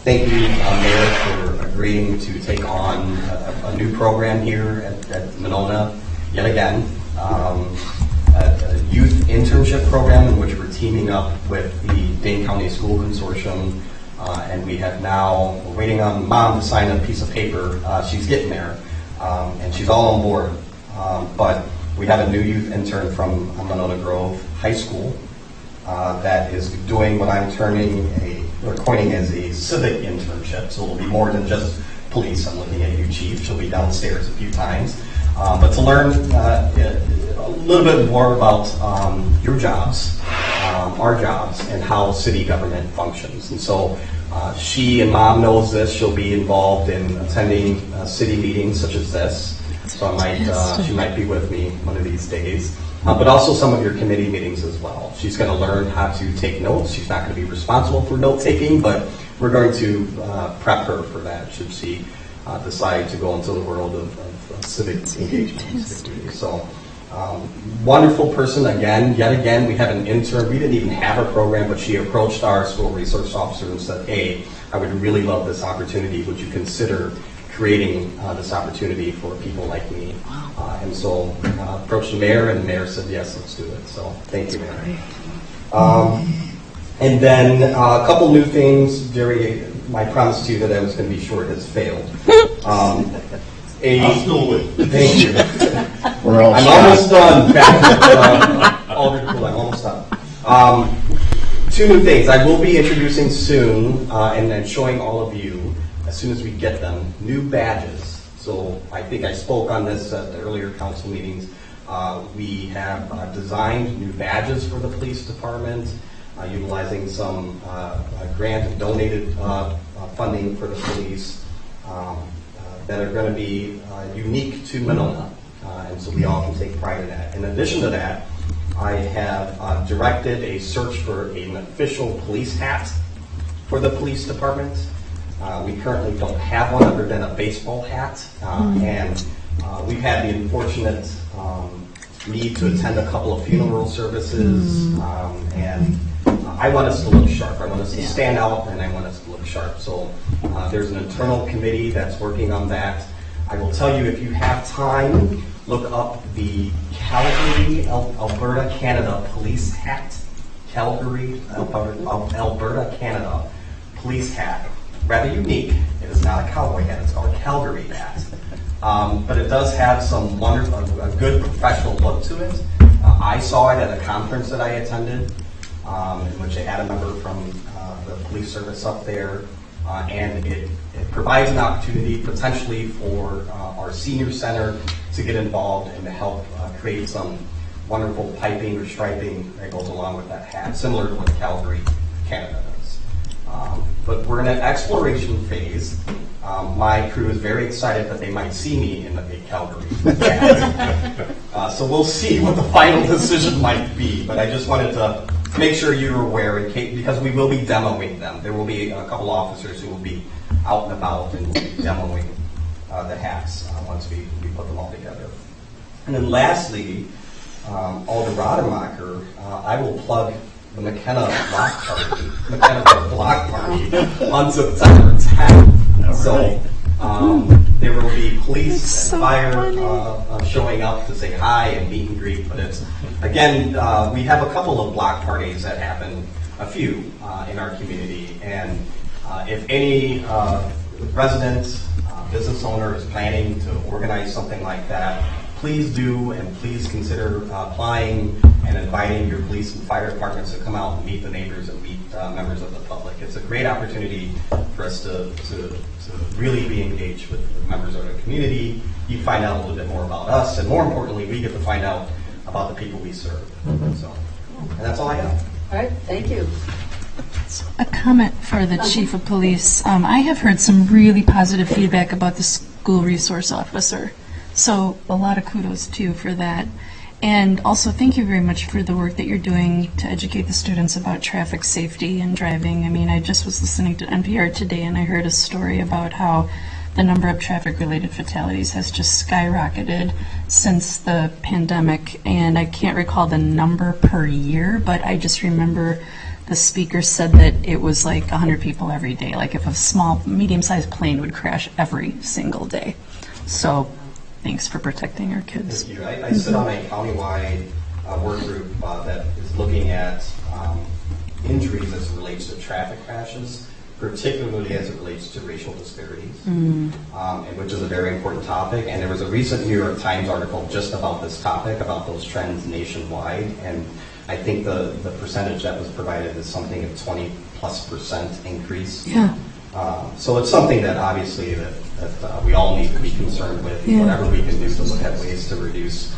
thank you, Mayor, for agreeing to take on a new program here at Monona, yet again. A youth internship program in which we're teaming up with the Dane County School Consortium, and we have now, we're waiting on Mom to sign a piece of paper. She's getting there, and she's all on board. But we have a new youth intern from Monona Grove High School that is doing what I'm coining as a civic internship. So it'll be more than just police. I'm looking at you, Chief. She'll be downstairs a few times. But to learn a little bit more about your jobs, our jobs, and how city government functions. And so she and Mom knows this. She'll be involved in attending city meetings such as this. So she might be with me one of these days. But also some of your committee meetings as well. She's going to learn how to take notes. She's not going to be responsible for note taking, but we're going to prep her for that should she decide to go into the world of civic engagement. So, wonderful person yet again, we have an intern. We didn't even have a program, but she approached our school resource officer and said, hey, I would really love this opportunity. Would you consider creating this opportunity for people like me? And so approached the mayor, and the mayor said, yes, let's do it. So thank you, Mayor. And then a couple new things. Jerry, my promise to you that I was going to be short has failed. I'll still wait. Thank you. I'm almost done. I'm almost done. Two new things. I will be introducing soon and then showing all of you, as soon as we get them, new badges. So I think I spoke on this at the earlier council meetings. We have designed new badges for the police department, utilizing some grant and donated funding for the police that are going to be unique to Monona. And so we all can take pride in that. In addition to that, I have directed a search for an official police hat for the police department. We currently don't have one other than a baseball hat, and we've had the unfortunate need to attend a couple of funeral services, and I want us to look sharp. I want us to stand out, and I want us to look sharp. So there's an internal committee that's working on that. I will tell you, if you have time, look up the Calgary, Alberta, Canada police hat. Calgary, Alberta, Canada police hat. Rather unique. It is not a cowboy hat. It's called a Calgary hat. But it does have some wonderful, a good professional look to it. I saw it at a conference that I attended, in which they had a member from the police service up there, and it provides an opportunity potentially for our senior center to get involved and to help create some wonderful piping or striping that goes along with that hat, similar to what Calgary, Canada does. But we're in an exploration phase. My crew is very excited that they might see me in the big Calgary hat. So we'll see what the final decision might be. But I just wanted to make sure you're aware, in case, because we will be demoing them. There will be a couple officers who will be out and about and demoing the hats once we put them all together. And then lastly, Alder Rademacher, I will plug the McKenna Block Party on September 10th. So there will be police and fire showing up to say hi and meet and greet. But it's, again, we have a couple of block parties that happen, a few in our community. And if any resident, business owner is planning to organize something like that, please do and please consider applying and inviting your police and fire departments to come out and meet the neighbors and meet members of the public. It's a great opportunity for us to really be engaged with members of the community. You find out a little bit more about us, and more importantly, we get to find out about the people we serve. So, and that's all I have. All right, thank you. A comment for the chief of police. I have heard some really positive feedback about the school resource officer. So a lot of kudos to you for that. And also thank you very much for the work that you're doing to educate the students about traffic safety and driving. I mean, I just was listening to NPR today and I heard a story about how the number of traffic-related fatalities has just skyrocketed since the pandemic. And I can't recall the number per year, but I just remember the speaker said that it was like 100 people every day, like if a small, medium-sized plane would crash every single day. So thanks for protecting our kids. Thank you. I sit on a countywide work group that is looking at injuries as it relates to traffic crashes, particularly as it relates to racial disparities, and which is a very important topic. And there was a recent New York Times article just about this topic, about those trends nationwide. And I think the percentage that was provided is something of 20+% increase. Yeah. So it's something that obviously that we all need to be concerned with. Yeah. Whatever we can do to look at ways to reduce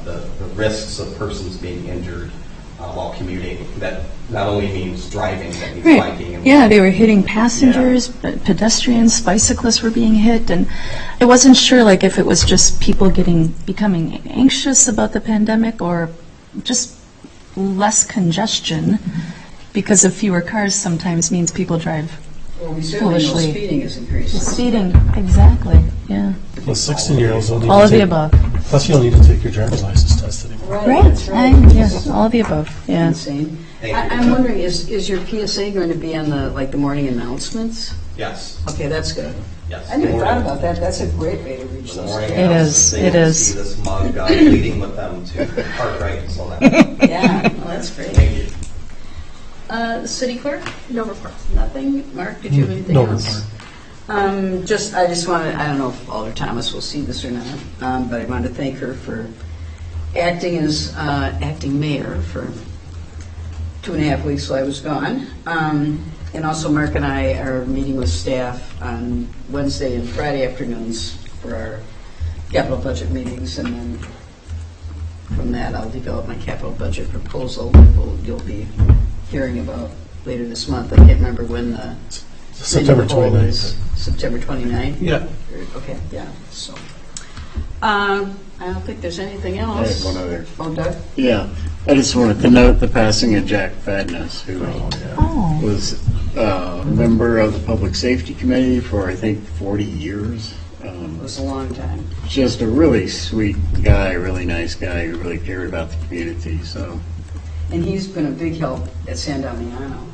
the risks of persons being injured while commuting. That not only means driving, that means biking. And Yeah, they were hitting passengers, but pedestrians, bicyclists were being hit, and I wasn't sure like if it was just people becoming anxious about the pandemic or just less congestion because of fewer cars sometimes means people drive Well, we certainly know foolishly. speeding is increasing. Speeding, exactly, yeah. Well, 16-year-olds don't need All to of the take- above. Plus, you don't need to take your driver's license test anymore. Right, that's right. Yes, all of the above, yeah. Insane. Thank you. I'm wondering, is your PSA going to be on the morning announcements? Yes. Okay, that's good. Yes. I never thought about that. That's a great way to reach The those. morning It announcements, is, they it get to is. See this mug leading with them to park right and slow down. Yeah, well, that's great. Thank you. City clerk? No reports. Nothing? Mark, did you have anything No else? I just wanted, I don't know if Alder Thomas will see this or not, but I wanted to thank her for acting as acting mayor for 2.5 weeks while I was gone. And also Mark and I are meeting with staff on Wednesday and Friday afternoons for our capital budget meetings, and then from that I'll develop my capital budget proposal that you'll be hearing about later this month. I can't remember when the September poll 29th. is. September 29th? Yeah. Okay, yeah, so. I don't think there's anything I else. have one other. Oh, Doug? Yeah, I just wanted to note the passing of Jack Fadness, who Oh, was a member of the Public Safety Committee for, I think, 40 years. It was a long time. Just a really sweet guy, really nice guy who really cared about the community, so. And he's been a big help at San Damiano.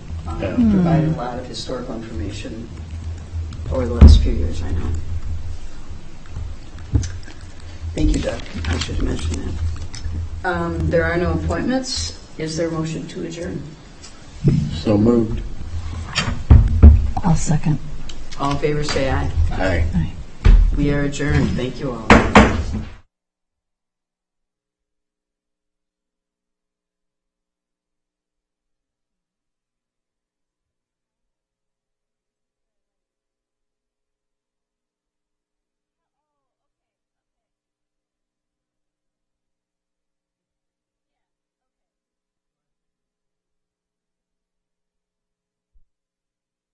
Yeah. Provided a lot of historical information over the last few years, I know. Thank you, Doug. I should mention that. There are no appointments. Is there a motion to adjourn? So moved. I'll second. All in favor, say aye. Aye. We are adjourned. Thank you all.